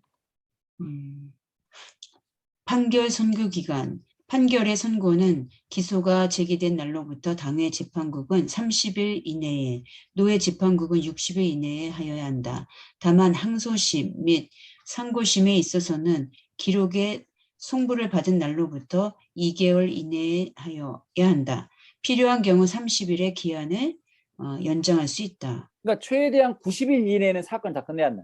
[SPEAKER 2] 판결 선고 기간. 판결의 선고는 기소가 제기된 날로부터 당회 재판국은 30일 이내에, 노회 재판국은 60일 이내에 하여야 한다. 다만 항소심 및 상고심에 있어서는 기록에 송부를 받은 날로부터 2개월 이내에 하여야 한다. 필요한 경우 30일의 기한을 연장할 수 있다.
[SPEAKER 1] 그러니까 최대한 90일 이내에는 사건 다 끝내야 한다.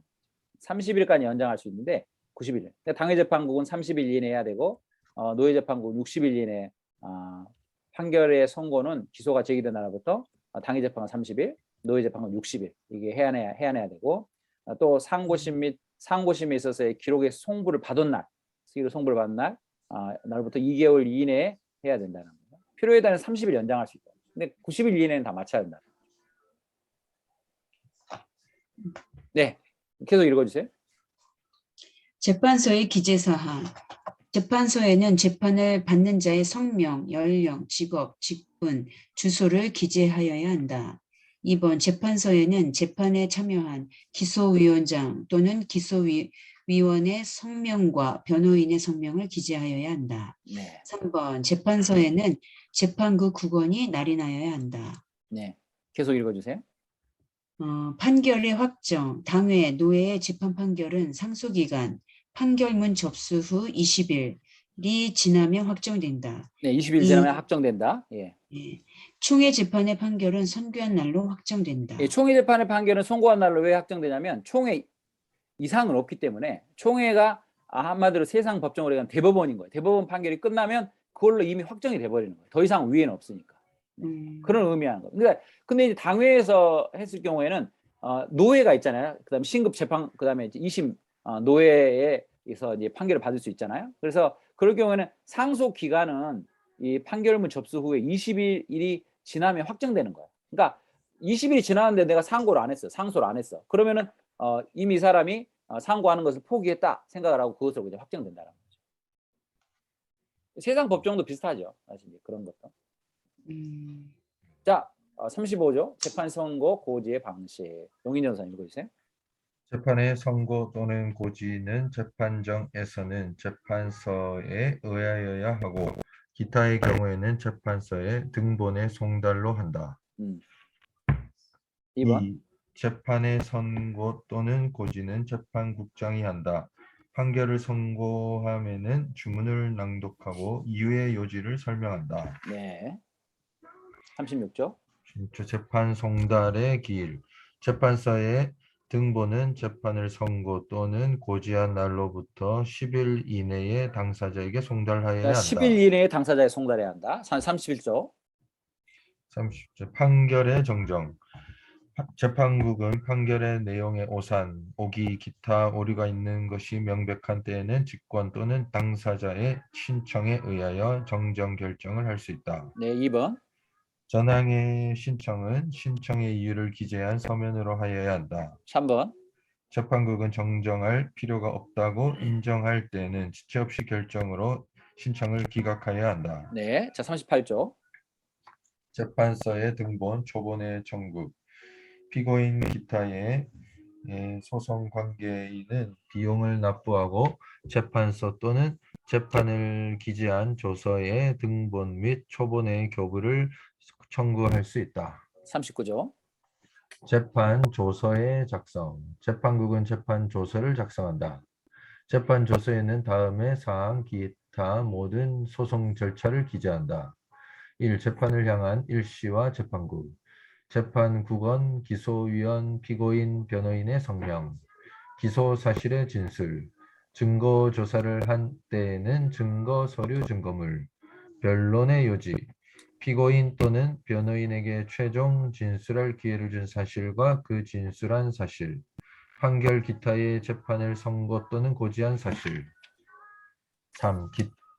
[SPEAKER 1] 30일까지 연장할 수 있는데 90일. 그러니까 당회 재판국은 30일 이내에 해야 되고, 노회 재판국은 60일 이내. 판결의 선고는 기소가 제기된 날부터 당회 재판은 30일, 노회 재판은 60일. 이게 해야내야 되고, 또 상고심 및 상고심에 있어서의 기록의 송부를 받은 날, 송부를 받은 날부터 2개월 이내에 해야 된다는 거예요. 필요에 따른 30일 연장할 수 있다. 근데 90일 이내는 다 맞춰야 된다. 네, 계속 읽어주세요.
[SPEAKER 2] 재판서의 기재사항. 재판서에는 재판을 받는 자의 성명, 연령, 직업, 직분, 주소를 기재하여야 한다. 2번 재판서에는 재판에 참여한 기소위원장 또는 위원의 성명과 변호인의 성명을 기재하여야 한다.
[SPEAKER 1] 네.
[SPEAKER 2] 3번 재판서에는 재판부 국원이 날인하여야 한다.
[SPEAKER 1] 네. 계속 읽어주세요.
[SPEAKER 2] 판결의 확정, 당회, 노회의 재판 판결은 상소기간, 판결문 접수 후 20일이 지나면 확정된다.
[SPEAKER 1] 네, 20일 지나면 확정된다. 예.
[SPEAKER 2] 예. 총회 재판의 판결은 선고한 날로 확정된다.
[SPEAKER 1] 예, 총회 재판의 판결은 선고한 날로 왜 확정되냐면 총회 이상은 없기 때문에 총회가 한마디로 세상 법정으로 얘기하면 대법원인 거예요. 대법원 판결이 끝나면 그걸로 이미 확정이 돼버리는 거예요. 더 이상 위에는 없으니까. 그런 의미하는 거예요. 그러니까 근데 이제 당회에서 했을 경우에는 노회가 있잖아요. 그다음에 신급 재판, 그다음에 이제 2심 노회에서 이제 판결을 받을 수 있잖아요. 그래서 그럴 경우에는 상소 기간은 이 판결문 접수 후에 20일이 지나면 확정되는 거예요. 그러니까 20일이 지났는데 내가 상고를 안 했어, 상소를 안 했어. 그러면은 이미 이 사람이 상고하는 것을 포기했다 생각을 하고 그것으로 이제 확정된다는 거죠. 세상 법정도 비슷하죠. 사실 이제 그런 것도. 자, 35조 재판 선고 고지의 방식. 용인 전사 읽어주세요.
[SPEAKER 3] 재판의 선고 또는 고지는 재판정에서는 재판서에 의하여야 하고 기타의 경우에는 재판서에 등본에 송달로 한다.
[SPEAKER 1] 2번.
[SPEAKER 3] 2. 재판의 선고 또는 고지는 재판국장이 한다. 판결을 선고하면은 주문을 낭독하고 이유의 요지를 설명한다.
[SPEAKER 1] 네. 36조.
[SPEAKER 3] 재판 송달의 기일. 재판서의 등본은 재판을 선고 또는 고지한 날로부터 10일 이내에 당사자에게 송달하여야 한다.
[SPEAKER 1] 10일 이내에 당사자에 송달해야 한다. 31조.
[SPEAKER 3] 30조. 판결의 정정. 재판국은 판결의 내용의 오산, 오기, 기타 오류가 있는 것이 명백한 때에는 직권 또는 당사자의 신청에 의하여 정정 결정을 할 수 있다.
[SPEAKER 1] 네, 2번.
[SPEAKER 3] 전항의 신청은 신청의 이유를 기재한 서면으로 하여야 한다.
[SPEAKER 1] 3번.
[SPEAKER 3] 재판국은 정정할 필요가 없다고 인정할 때는 지체 없이 결정으로 신청을 기각하여야 한다.
[SPEAKER 1] 네. 자, 38조.
[SPEAKER 3] 재판서의 등본, 초본의 청구. 피고인 기타의 소송 관계인은 비용을 납부하고 재판서 또는 재판을 기재한 조서의 등본 및 초본의 교부를 청구할 수 있다.
[SPEAKER 1] 39조.
[SPEAKER 3] 재판 조서의 작성. 재판국은 재판 조서를 작성한다. 재판 조서에는 다음의 사항 기타 모든 소송 절차를 기재한다. 1. 재판을 향한 일시와 재판국. 재판국원, 기소위원, 피고인, 변호인의 성명, 기소 사실의 진술, 증거 조사를 한 때에는 증거 서류 증거물, 변론의 요지, 피고인 또는 변호인에게 최종 진술할 기회를 준 사실과 그 진술한 사실, 판결 기타의 재판을 선고 또는 고지한 사실. 3.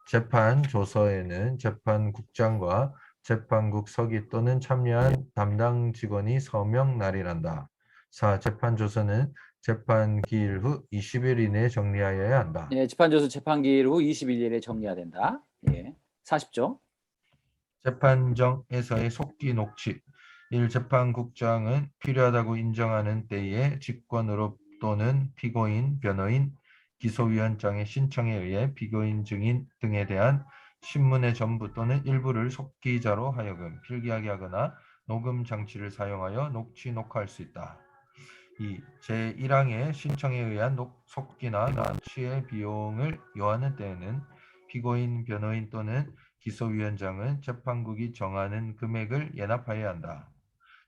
[SPEAKER 3] 재판 조서에는 재판국장과 재판국 서기 또는 참여한 담당 직원이 서명 날인한다. 4. 재판 조서는 재판 기일 후 20일 이내에 정리하여야 한다.
[SPEAKER 1] 네, 재판조서 재판기일 후 20일 이내에 정리해야 된다. 예. 40조.
[SPEAKER 3] 재판정에서의 속기 녹취. 1. 재판국장은 필요하다고 인정하는 때에 직권으로 또는 피고인, 변호인, 기소위원장의 신청에 의해 피고인 증인 등에 대한 신문의 전부 또는 일부를 속기자로 하여금 필기하게 하거나 녹음 장치를 사용하여 녹취, 녹화할 수 있다. 2. 제1항의 신청에 의한 속기나 녹취의 비용을 요하는 때에는 피고인, 변호인 또는 기소위원장은 재판국이 정하는 금액을 예납하여야 한다.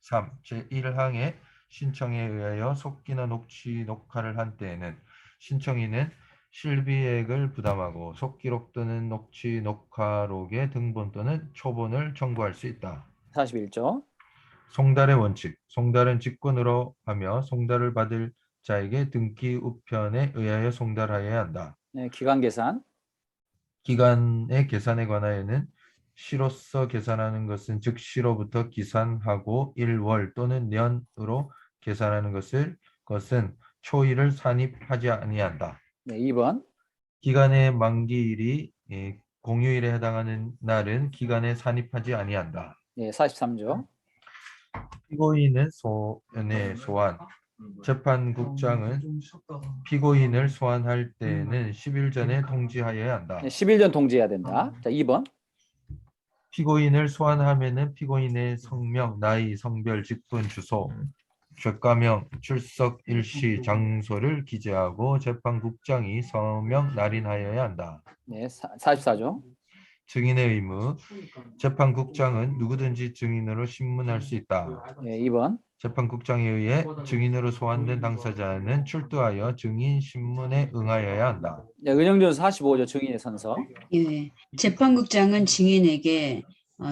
[SPEAKER 3] 3. 제1항의 신청에 의하여 속기나 녹취, 녹화를 한 때에는 신청인은 실비액을 부담하고 속기록 또는 녹취, 녹화록의 등본 또는 초본을 청구할 수 있다.
[SPEAKER 1] 41조.
[SPEAKER 3] 송달의 원칙. 송달은 직권으로 하며 송달을 받을 자에게 등기 우편에 의하여 송달하여야 한다.
[SPEAKER 1] 네, 기간 계산.
[SPEAKER 3] 기간의 계산에 관하여는 시로서 계산하는 것은 즉 시로부터 기산하고 일월 또는 년으로 계산하는 것은 초일을 산입하지 아니한다.
[SPEAKER 1] 네, 2번.
[SPEAKER 3] 기간의 만기일이 공휴일에 해당하는 날은 기간에 산입하지 아니한다.
[SPEAKER 1] 네, 43조.
[SPEAKER 3] 피고인은 소환, 재판국장은 피고인을 소환할 때에는 10일 전에 통지하여야 한다.
[SPEAKER 1] 10일 전 통지해야 된다. 자, 2번.
[SPEAKER 3] 피고인을 소환하면은 피고인의 성명, 나이, 성별, 직분, 주소, 죄가명, 출석 일시, 장소를 기재하고 재판국장이 서명 날인하여야 한다.
[SPEAKER 1] 네, 44조.
[SPEAKER 3] 증인의 의무. 재판국장은 누구든지 증인으로 신문할 수 있다.
[SPEAKER 1] 네, 2번.
[SPEAKER 3] 재판국장에 의해 증인으로 소환된 당사자는 출두하여 증인 신문에 응하여야 한다.
[SPEAKER 1] 네, 은영준 45조 증인의 선서.
[SPEAKER 2] 예, 재판국장은 증인에게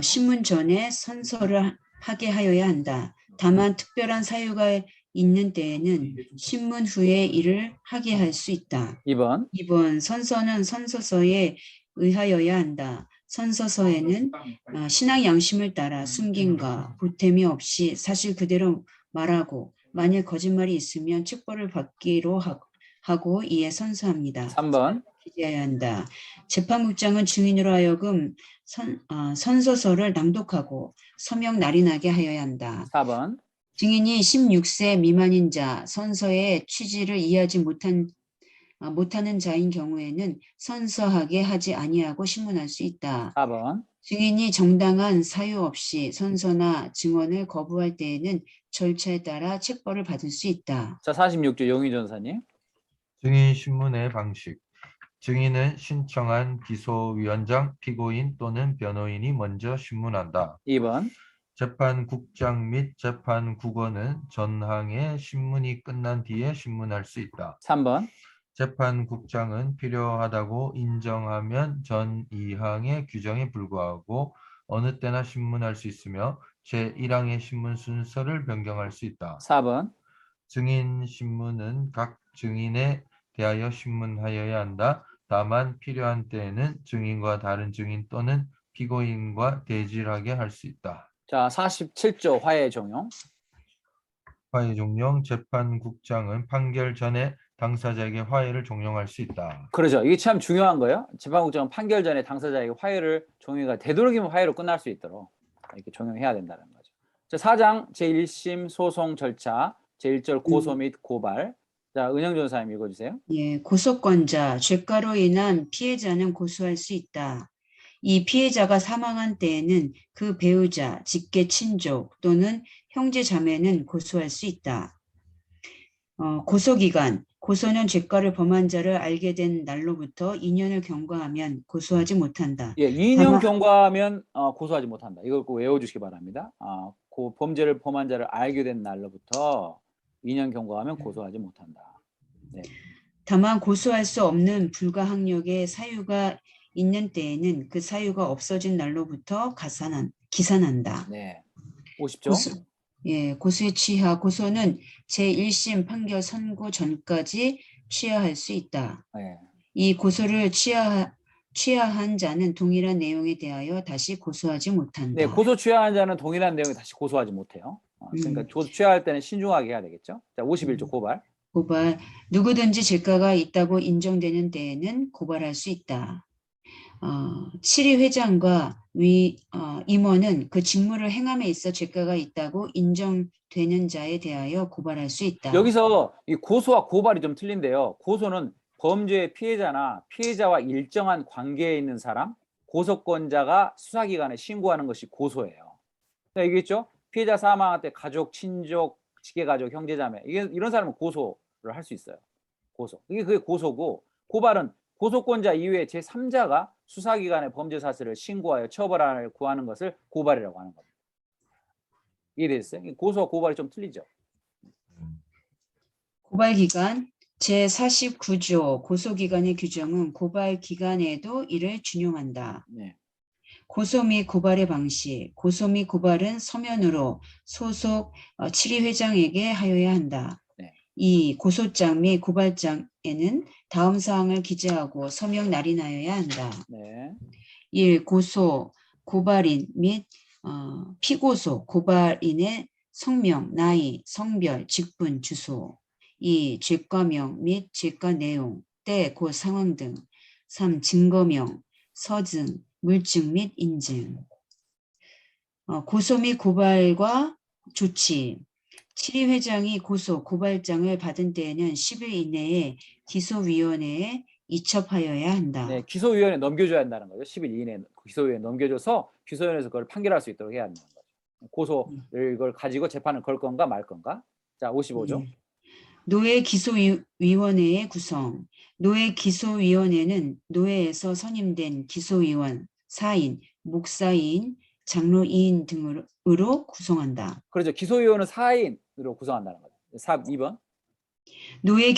[SPEAKER 2] 신문 전에 선서를 하게 하여야 한다. 다만 특별한 사유가 있는 때에는 신문 후에 이를 하게 할 수 있다.
[SPEAKER 1] 2번.
[SPEAKER 2] 2번 선서는 선서서에 의하여야 한다. 선서서에는 신앙 양심을 따라 숨김과 보탬이 없이 사실 그대로 말하고 만일 거짓말이 있으면 책벌을 받기로 하고 이에 선서합니다.
[SPEAKER 1] 3번.
[SPEAKER 2] 기재해야 한다. 재판국장은 증인으로 하여금 선서서를 낭독하고 서명 날인하게 하여야 한다.
[SPEAKER 1] 4번.
[SPEAKER 2] 증인이 16세 미만인 자, 선서의 취지를 이해하지 못하는 자인 경우에는 선서하게 하지 아니하고 신문할 수 있다.
[SPEAKER 1] 4번.
[SPEAKER 2] 증인이 정당한 사유 없이 선서나 증언을 거부할 때에는 절차에 따라 책벌을 받을 수 있다.
[SPEAKER 1] 자, 46조 용의 전사님.
[SPEAKER 3] 증인 신문의 방식. 증인은 신청한 기소위원장, 피고인 또는 변호인이 먼저 신문한다.
[SPEAKER 1] 2번.
[SPEAKER 3] 재판국장 및 재판국원은 전항의 신문이 끝난 뒤에 신문할 수 있다.
[SPEAKER 1] 3번.
[SPEAKER 3] 재판국장은 필요하다고 인정하면 전 2항의 규정에 불구하고 어느 때나 신문할 수 있으며 제1항의 신문 순서를 변경할 수 있다.
[SPEAKER 1] 4번.
[SPEAKER 3] 증인 신문은 각 증인에 대하여 신문하여야 한다. 다만 필요한 때에는 증인과 다른 증인 또는 피고인과 대질하게 할 수 있다.
[SPEAKER 1] 자, 47조 화해 종용.
[SPEAKER 3] 화해 종용. 재판국장은 판결 전에 당사자에게 화해를 종용할 수 있다.
[SPEAKER 1] 그러죠. 이게 참 중요한 거예요. 재판국장은 판결 전에 당사자에게 화해를 종용해가 되도록이면 화해로 끝날 수 있도록 이렇게 종용해야 된다는 거죠. 자, 4장 제1심 소송 절차 제1절 고소 및 고발. 자, 은영 전사님 읽어주세요.
[SPEAKER 2] 예, 고소권자, 죄가로 인한 피해자는 고소할 수 있다. 이 피해자가 사망한 때에는 그 배우자, 직계 친족 또는 형제 자매는 고소할 수 있다. 고소기간, 고소는 죄가를 범한 자를 알게 된 날로부터 2년을 경과하면 고소하지 못한다.
[SPEAKER 1] 예, 2년 경과하면 고소하지 못한다. 이걸 꼭 외워주시기 바랍니다. 그 범죄를 범한 자를 알게 된 날로부터 2년 경과하면 고소하지 못한다. 네.
[SPEAKER 2] 다만 고소할 수 없는 불가항력의 사유가 있는 때에는 그 사유가 없어진 날로부터 기산한다.
[SPEAKER 1] 네. 50조.
[SPEAKER 2] 고소의 취하, 고소는 제1심 판결 선고 전까지 취하할 수 있다.
[SPEAKER 1] 네.
[SPEAKER 2] 이 고소를 취하한 자는 동일한 내용에 대하여 다시 고소하지 못한다.
[SPEAKER 1] 네, 고소 취하한 자는 동일한 내용에 다시 고소하지 못해요. 그러니까 고소 취하할 때는 신중하게 해야 되겠죠. 자, 51조 고발.
[SPEAKER 2] 고발, 누구든지 죄가가 있다고 인정되는 데에는 고발할 수 있다. 치리회장과 임원은 그 직무를 행함에 있어 죄가가 있다고 인정되는 자에 대하여 고발할 수 있다.
[SPEAKER 1] 여기서 이 고소와 고발이 좀 틀린데요. 고소는 범죄의 피해자나 피해자와 일정한 관계에 있는 사람, 고소권자가 수사기관에 신고하는 것이 고소예요. 그러니까 이게 있죠. 피해자 사망할 때 가족, 친족, 직계가족, 형제자매 이런 사람은 고소를 할 수 있어요. 고소. 그게 고소고, 고발은 고소권자 이외에 제3자가 수사기관에 범죄 사실을 신고하여 처벌을 구하는 것을 고발이라고 하는 겁니다. 이해됐어요? 고소와 고발이 좀 틀리죠.
[SPEAKER 2] 고발기간 제49조 고소기간의 규정은 고발기간에도 이를 준용한다.
[SPEAKER 1] 네.
[SPEAKER 2] 고소 및 고발의 방식, 고소 및 고발은 서면으로 소속 치리회장에게 하여야 한다.
[SPEAKER 1] 네.
[SPEAKER 2] 이 고소장 및 고발장에는 다음 사항을 기재하고 서명 날인하여야 한다.
[SPEAKER 1] 네.
[SPEAKER 2] 1. 고소, 고발인 및 피고소, 고발인의 성명, 나이, 성별, 직분, 주소. 2. 죄과명 및 죄과 내용, 때, 고 상황 등. 3. 증거명, 서증, 물증 및 인증. 고소 및 고발과 조치. 7위 회장이 고소, 고발장을 받은 때에는 10일 이내에 기소위원회에 이첩하여야 한다.
[SPEAKER 1] 네, 기소위원회 넘겨줘야 한다는 거죠. 10일 이내에 기소위원회 넘겨줘서 기소위원회에서 그걸 판결할 수 있도록 해야 한다는 거죠. 고소를 이걸 가지고 재판을 걸 건가 말 건가. 자, 55조.
[SPEAKER 2] 네. 노회 기소위원회의 구성. 노회 기소위원회는 노회에서 선임된 기소위원 4인, 목사인, 장로 2인 등으로 구성한다.
[SPEAKER 1] 그렇죠. 기소위원은 4인으로 구성한다는 거죠. 2번.
[SPEAKER 2] 노회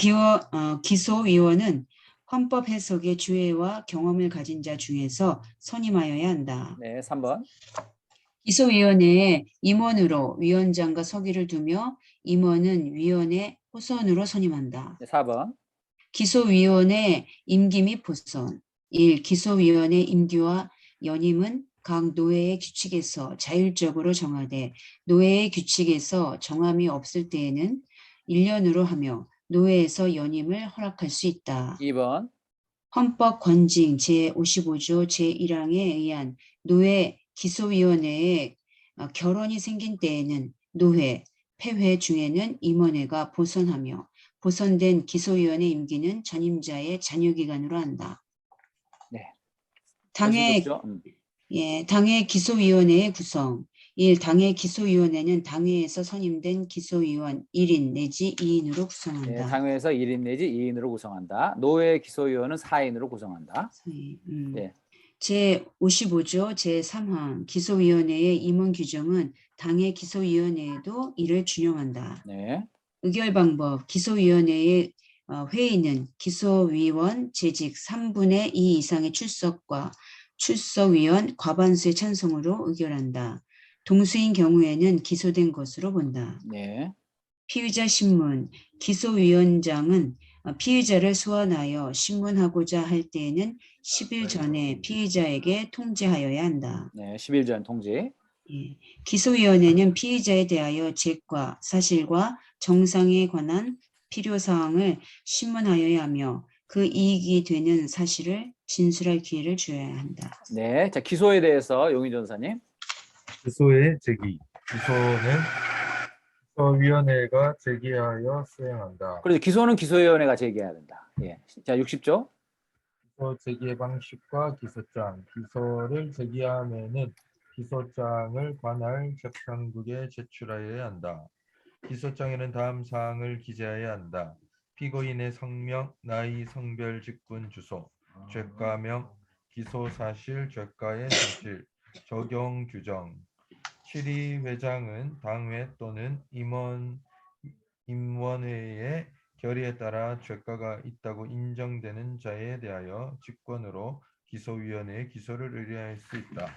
[SPEAKER 2] 기소위원은 헌법 해석의 주해와 경험을 가진 자 중에서 선임하여야 한다.
[SPEAKER 1] 네, 3번.
[SPEAKER 2] 기소위원회에 임원으로 위원장과 서기를 두며 임원은 위원회 호선으로 선임한다.
[SPEAKER 1] 네, 4번.
[SPEAKER 2] 기소위원회 임기 및 보선. 1. 기소위원회 임기와 연임은 각 노회의 규칙에서 자율적으로 정하되 노회의 규칙에서 정함이 없을 때에는 1년으로 하며 노회에서 연임을 허락할 수 있다.
[SPEAKER 1] 2번.
[SPEAKER 2] 헌법 권징 제55조 제1항에 의한 노회 기소위원회에 결혼이 생긴 때에는 노회, 폐회 중에는 임원회가 보선하며 보선된 기소위원회 임기는 전임자의 잔여기간으로 한다.
[SPEAKER 1] 네.
[SPEAKER 2] 당의
[SPEAKER 1] 46조.
[SPEAKER 2] 당의 기소위원회의 구성. 1. 당의 기소위원회는 당회에서 선임된 기소위원 1인 내지 2인으로 구성한다.
[SPEAKER 1] 네, 당회에서 1인 내지 2인으로 구성한다. 노회 기소위원은 4인으로 구성한다. 네.
[SPEAKER 2] 제55조 제3항 기소위원회의 임원 규정은 당의 기소위원회에도 이를 준용한다.
[SPEAKER 1] 네.
[SPEAKER 2] 의결 방법. 기소위원회의 회의는 기소위원 재직 3분의 2 이상의 출석과 출석위원 과반수의 찬성으로 의결한다. 동수인 경우에는 기소된 것으로 본다.
[SPEAKER 1] 네.
[SPEAKER 2] 피의자 신문. 기소위원장은 피의자를 소환하여 신문하고자 할 때에는 10일 전에 피의자에게 통지하여야 한다.
[SPEAKER 1] 네. 10일 전 통지.
[SPEAKER 2] 기소위원회는 피의자에 대하여 쟁과 사실과 정상에 관한 필요사항을 신문하여야 하며 그 이익이 되는 사실을 진술할 기회를 주어야 한다.
[SPEAKER 1] 네. 자, 기소에 대해서 용희 전사님.
[SPEAKER 3] 기소의 제기. 기소는 기소위원회가 제기하여 수행한다.
[SPEAKER 1] 그래서 기소는 기소위원회가 제기해야 된다. 예. 자, 60조.
[SPEAKER 3] 기소 제기의 방식과 기소장. 기소를 제기하면은 기소장을 관할 재판국에 제출하여야 한다. 기소장에는 다음 사항을 기재해야 한다. 피고인의 성명, 나이, 성별, 직군, 주소, 죄가명, 기소 사실, 죄가의 사실, 적용 규정. 7위 회장은 당회 또는 임원회의 결의에 따라 죄가가 있다고 인정되는 자에 대하여 직권으로 기소위원회에 기소를 의뢰할 수 있다.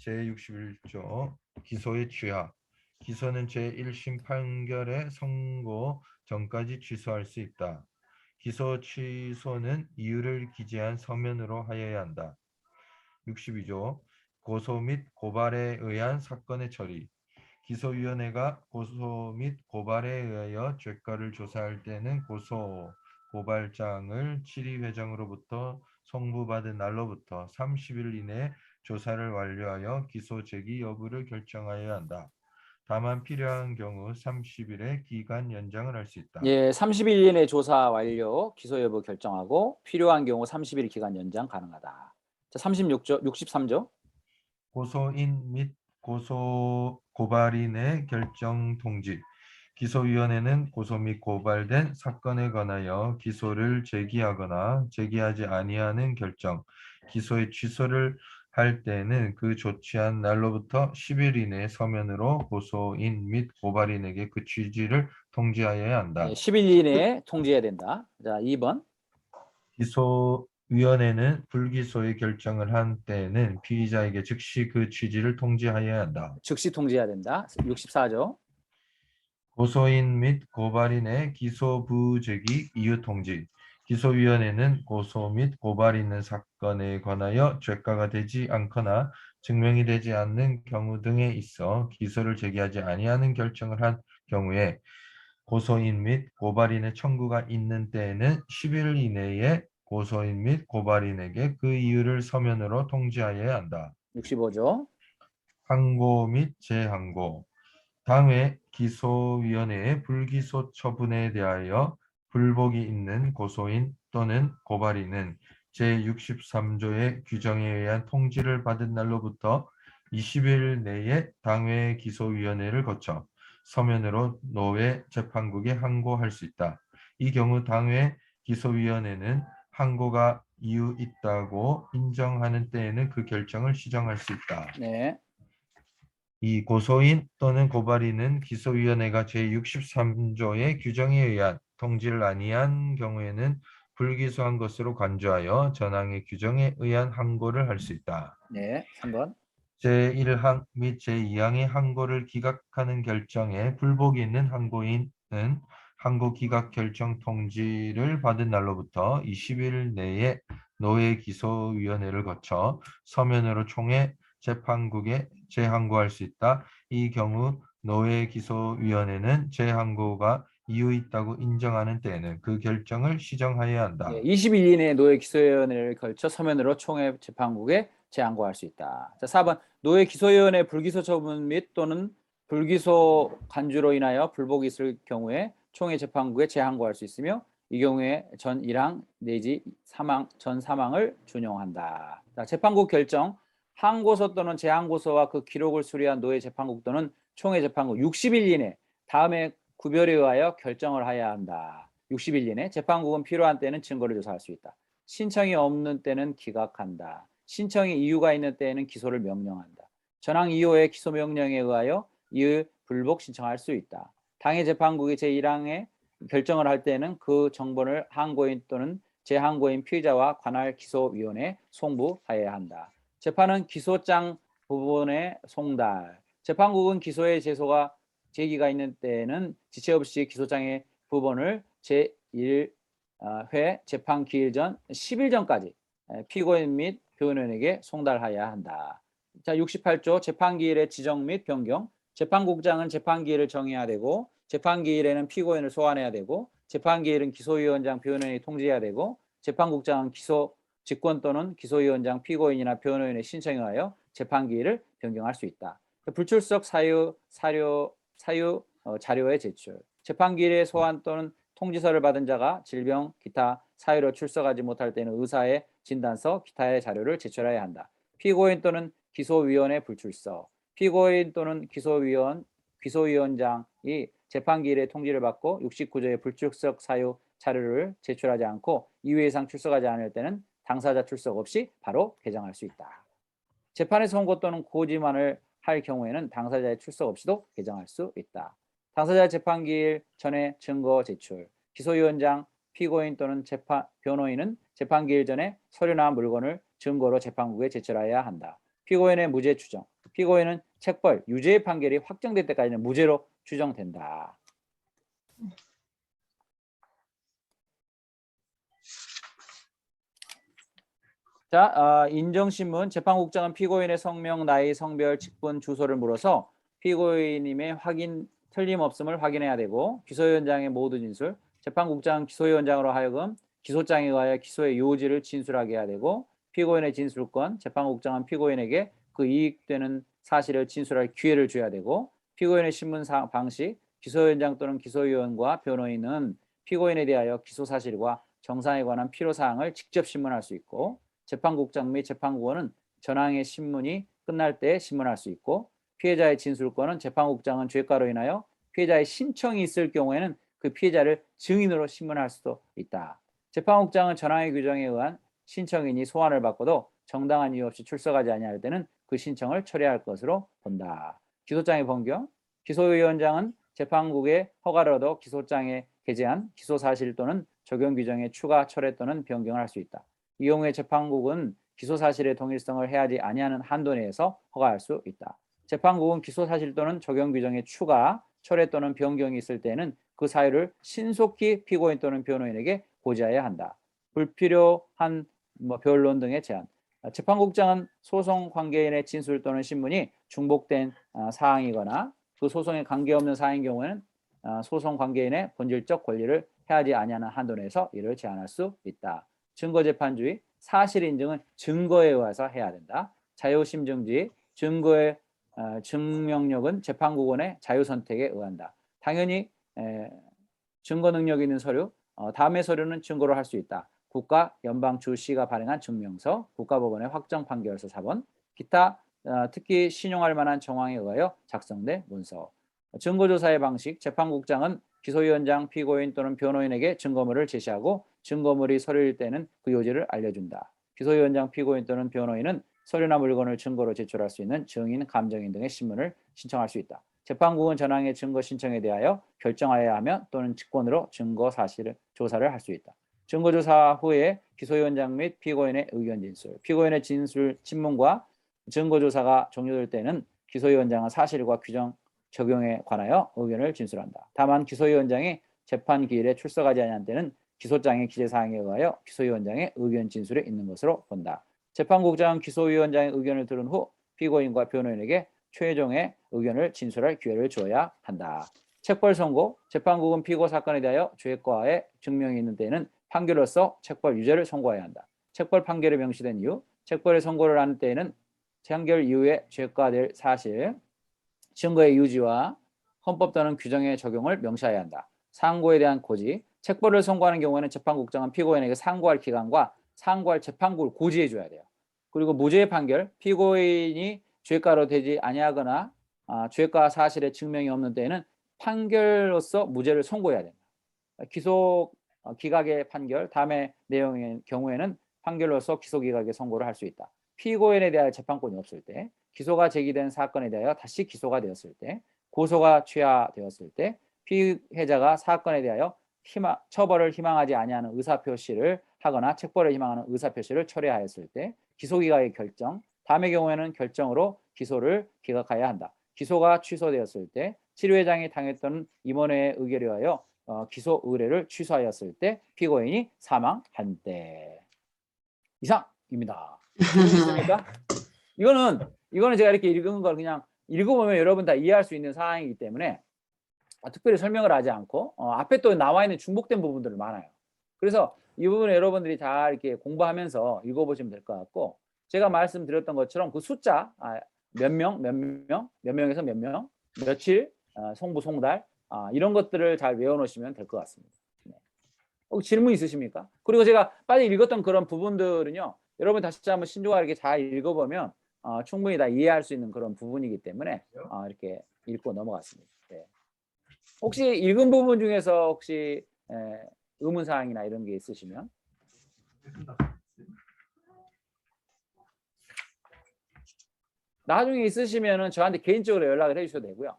[SPEAKER 3] 제61조 기소의 취하. 기소는 제1심 판결의 선고 전까지 취소할 수 있다. 기소 취소는 이유를 기재한 서면으로 하여야 한다. 62조 고소 및 고발에 의한 사건의 처리. 기소위원회가 고소 및 고발에 의하여 죄가를 조사할 때는 고소 고발장을 7위 회장으로부터 송부받은 날로부터 30일 이내에 조사를 완료하여 기소 제기 여부를 결정하여야 한다. 다만 필요한 경우 30일의 기간 연장을 할 수 있다.
[SPEAKER 1] 예, 30일 이내 조사 완료, 기소 여부 결정하고 필요한 경우 30일 기간 연장 가능하다. 자, 36조, 63조.
[SPEAKER 3] 고소인 및 고발인의 결정 통지. 기소위원회는 고소 및 고발된 사건에 관하여 기소를 제기하거나 제기하지 아니하는 결정, 기소의 취소를 할 때는 그 조치한 날로부터 10일 이내 서면으로 고소인 및 고발인에게 그 취지를 통지하여야 한다.
[SPEAKER 1] 예, 10일 이내에 통지해야 된다. 자, 2번.
[SPEAKER 3] 기소위원회는 불기소의 결정을 한 때에는 피의자에게 즉시 그 취지를 통지하여야 한다.
[SPEAKER 1] 즉시 통지해야 된다. 64조.
[SPEAKER 3] 고소인 및 고발인의 기소 부제기 이유 통지. 기소위원회는 고소 및 고발 있는 사건에 관하여 죄가가 되지 않거나 증명이 되지 않는 경우 등에 있어 기소를 제기하지 아니하는 결정을 한 경우에 고소인 및 고발인의 청구가 있는 때에는 10일 이내에 고소인 및 고발인에게 그 이유를 서면으로 통지하여야 한다.
[SPEAKER 1] 65조.
[SPEAKER 3] 항고 및 재항고. 당회 기소위원회의 불기소 처분에 대하여 불복이 있는 고소인 또는 고발인은 제63조의 규정에 의한 통지를 받은 날로부터 20일 내에 당회 기소위원회를 거쳐 서면으로 노회 재판국에 항고할 수 있다. 이 경우 당회 기소위원회는 항고가 이유 있다고 인정하는 때에는 그 결정을 시정할 수 있다.
[SPEAKER 1] 네.
[SPEAKER 3] 이 고소인 또는 고발인은 기소위원회가 제63조의 규정에 의한 통지를 아니한 경우에는 불기소한 것으로 간주하여 전항의 규정에 의한 항고를 할 수 있다.
[SPEAKER 1] 네. 3번.
[SPEAKER 3] 제1항 및 제2항의 항고를 기각하는 결정에 불복이 있는 항고인은 항고 기각 결정 통지를 받은 날로부터 20일 내에 노회 기소위원회를 거쳐 서면으로 총회 재판국에 재항고할 수 있다. 이 경우 노회 기소위원회는 재항고가 이유 있다고 인정하는 때에는 그 결정을 시정하여야 한다.
[SPEAKER 1] 네, 20일 이내에 노회 기소위원회를 걸쳐 서면으로 총회 재판국에 재항고할 수 있다. 자, 4번 노회 기소위원회 불기소 처분 및 또는 불기소 간주로 인하여 불복이 있을 경우에 총회 재판국에 재항고할 수 있으며 이 경우에 전 1항 내지 전 3항을 준용한다. 자, 재판국 결정 항고서 또는 재항고서와 그 기록을 수리한 노회 재판국 또는 총회 재판국 60일 이내 다음에 구별에 의하여 결정을 하여야 한다. 60일 이내 재판국은 필요한 때는 증거를 조사할 수 있다. 신청이 없는 때는 기각한다. 신청이 이유가 있는 때에는 기소를 명령한다. 전항 2호의 기소 명령에 의하여 이의 불복 신청할 수 있다. 당해 재판국이 제1항에 결정을 할 때는 그 정보를 항고인 또는 재항고인 피의자와 관할 기소위원회에 송부하여야 한다. 재판은 기소장 부분의 송달. 재판국은 기소의 제기가 있는 때에는 지체 없이 기소장의 부분을 제1회 재판 기일 전 10일 전까지 피고인 및 변호인에게 송달하여야 한다. 자, 68조 재판기일의 지정 및 변경. 재판국장은 재판기일을 정해야 되고 재판기일에는 피고인을 소환해야 되고 재판기일은 기소위원장 변호인이 통지해야 되고 재판국장은 기소 직권 또는 기소위원장 피고인이나 변호인의 신청에 의하여 재판기일을 변경할 수 있다. 불출석 자료의 제출. 재판기일에 소환 또는 통지서를 받은 자가 질병, 기타 사유로 출석하지 못할 때는 의사의 진단서, 기타의 자료를 제출해야 한다. 피고인 또는 기소위원의 불출석. 피고인 또는 기소위원장이 재판기일에 통지를 받고 69조의 불출석 사유 자료를 제출하지 않고 2회 이상 출석하지 않을 때는 당사자 출석 없이 바로 개정할 수 있다. 재판의 선고 또는 고지만을 할 경우에는 당사자의 출석 없이도 개정할 수 있다. 당사자 재판기일 전에 증거 제출. 기소위원장, 피고인 또는 변호인은 재판기일 전에 서류나 물건을 증거로 재판국에 제출해야 한다. 피고인의 무죄 추정. 피고인은 책벌, 유죄의 판결이 확정될 때까지는 무죄로 추정된다. 자, 인정신문. 재판국장은 피고인의 성명, 나이, 성별, 직분, 주소를 물어서 피고인임의 확인 틀림없음을 확인해야 되고 기소위원장의 모든 진술, 재판국장은 기소위원장으로 하여금 기소장에 의하여 기소의 요지를 진술하게 해야 되고 피고인의 진술권, 재판국장은 피고인에게 그 이익되는 사실을 진술할 기회를 줘야 되고 피고인의 신문 방식, 기소위원장 또는 기소위원과 변호인은 피고인에 대하여 기소 사실과 정상에 관한 필요사항을 직접 신문할 수 있고 재판국장 및 재판국원은 전항의 신문이 끝날 때 신문할 수 있고 피해자의 진술권은 재판국장은 죄가로 인하여 피해자의 신청이 있을 경우에는 그 피해자를 증인으로 신문할 수도 있다. 재판국장은 전항의 규정에 의한 신청인이 소환을 받고도 정당한 이유 없이 출석하지 아니할 때는 그 신청을 처리할 것으로 본다. 기소장의 변경. 기소위원장은 재판국의 허가를 얻어 기소장에 게재한 기소사실 또는 적용 규정의 추가 철회 또는 변경을 할 수 있다. 이 경우에 재판국은 기소사실의 동일성을 해하지 아니하는 한도 내에서 허가할 수 있다. 재판국은 기소사실 또는 적용 규정의 추가, 철회 또는 변경이 있을 때는 그 사유를 신속히 피고인 또는 변호인에게 고지해야 한다. 불필요한 변론 등의 제한. 재판국장은 소송 관계인의 진술 또는 신문이 중복된 사항이거나 그 소송에 관계없는 사항인 경우에는 소송 관계인의 본질적 권리를 해하지 아니하는 한도 내에서 이를 제한할 수 있다. 증거재판주의, 사실 인증은 증거에 의해서 해야 된다. 자유심증주의, 증거에 증명력은 재판국원의 자유선택에 의한다. 당연히 증거 능력이 있는 서류, 다음의 서류는 증거로 할 수 있다. 국가, 연방, 주, 시가 발행한 증명서, 국가법원의 확정 판결서 4번, 기타 특히 신용할 만한 정황에 의하여 작성된 문서. 증거조사의 방식, 재판국장은 기소위원장, 피고인 또는 변호인에게 증거물을 제시하고 증거물이 서류일 때는 그 요지를 알려준다. 기소위원장, 피고인 또는 변호인은 서류나 물건을 증거로 제출할 수 있는 증인, 감정인 등의 신문을 신청할 수 있다. 재판국은 전항의 증거 신청에 대하여 결정하여야 하며 또는 직권으로 증거 사실을 조사를 할 수 있다. 증거조사 후에 기소위원장 및 피고인의 의견 진술, 피고인의 진술 신문과 증거조사가 종료될 때는 기소위원장은 사실과 규정 적용에 관하여 의견을 진술한다. 다만 기소위원장이 재판 기일에 출석하지 아니한 때는 기소장의 기재사항에 의하여 기소위원장의 의견 진술에 있는 것으로 본다. 재판국장은 기소위원장의 의견을 들은 후 피고인과 변호인에게 최종의 의견을 진술할 기회를 주어야 한다. 책벌 선고, 재판국은 피고 사건에 대하여 죄과의 증명이 있는 때에는 판결로서 책벌 유죄를 선고해야 한다. 책벌 판결이 명시된 이유, 책벌의 선고를 하는 때에는 판결 이후에 죄과될 사실, 증거의 유지와 헌법 또는 규정의 적용을 명시해야 한다. 상고에 대한 고지, 책벌을 선고하는 경우에는 재판국장은 피고인에게 상고할 기간과 상고할 재판국을 고지해 줘야 돼요. 그리고 무죄의 판결, 피고인이 죄가로 되지 아니하거나 죄가 사실의 증명이 없는 때에는 판결로서 무죄를 선고해야 된다. 기소 기각의 판결, 다음의 내용의 경우에는 판결로서 기소 기각의 선고를 할 수 있다. 피고인에 대하여 재판권이 없을 때, 기소가 제기된 사건에 대하여 다시 기소가 되었을 때, 고소가 취하되었을 때, 피해자가 사건에 대하여 처벌을 희망하지 아니하는 의사표시를 하거나 책벌을 희망하는 의사표시를 철회하였을 때, 기소기각의 결정, 다음의 경우에는 결정으로 기소를 기각해야 한다. 기소가 취소되었을 때, 치료회장이 당했던 임원회의 의결에 의하여 기소 의뢰를 취소하였을 때, 피고인이 사망한 때. 이상입니다. 있습니까? 이거는 제가 이렇게 읽은 걸 그냥 읽어보면 여러분 다 이해할 수 있는 사항이기 때문에 특별히 설명을 하지 않고 앞에 또 나와 있는 중복된 부분들이 많아요. 그래서 이 부분을 여러분들이 잘 이렇게 공부하면서 읽어보시면 될 것 같고, 제가 말씀드렸던 것처럼 그 숫자 몇 명에서 몇 명, 며칠, 송부, 송달 이런 것들을 잘 외워놓으시면 될 것 같습니다. 네. 혹시 질문 있으십니까? 그리고 제가 빨리 읽었던 그런 부분들은요, 여러분 다시 한번 신중하게 잘 읽어보면 충분히 다 이해할 수 있는 그런 부분이기 때문에 이렇게 읽고 넘어갔습니다. 네. 혹시 읽은 부분 중에서 혹시 의문사항이나 이런 게 있으시면 나중에 있으시면은 저한테 개인적으로 연락을 해주셔도 되고요.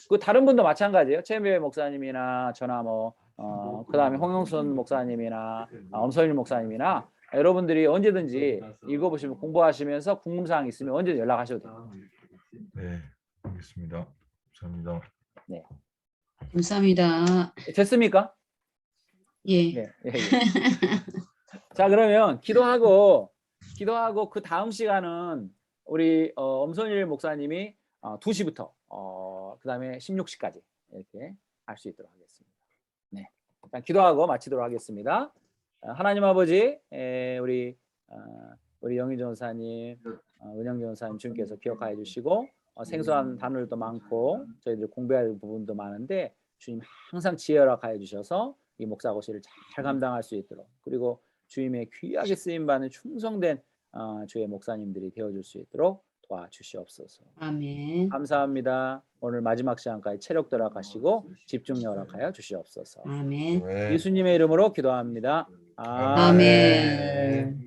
[SPEAKER 1] 그 다른 분도 마찬가지예요. 최미애 목사님이나 저나 그다음에 홍영순 목사님이나 엄서일 목사님이나 여러분들이 언제든지 읽어보시면 공부하시면서 궁금사항 있으면 언제든 연락하셔도 돼요.
[SPEAKER 3] 네, 알겠습니다. 감사합니다.
[SPEAKER 1] 네.
[SPEAKER 2] 감사합니다.
[SPEAKER 1] 됐습니까?
[SPEAKER 2] 예.
[SPEAKER 1] 네. 자, 그러면 기도하고 그 다음 시간은 우리 엄선일 목사님이 2시부터 그다음에 16시까지 이렇게 할 수 있도록 하겠습니다. 네. 일단 기도하고 마치도록 하겠습니다. 하나님 아버지, 우리 영희 전사님, 은영 전사님 주님께서 기억하여 주시고 생소한 단어들도 많고 저희들 공부해야 할 부분도 많은데 주님 항상 지혜 허락하여 주셔서 이 목사고시를 잘 감당할 수 있도록, 그리고 주님의 귀하게 쓰임받는 충성된 주의 목사님들이 되어줄 수 있도록 도와주시옵소서.
[SPEAKER 2] 아멘.
[SPEAKER 1] 감사합니다. 오늘 마지막 시간까지 체력 허락하시고 집중력 허락하여 주시옵소서.
[SPEAKER 2] 아멘.
[SPEAKER 3] 네.
[SPEAKER 1] 예수님의 이름으로 기도합니다.
[SPEAKER 2] 아멘.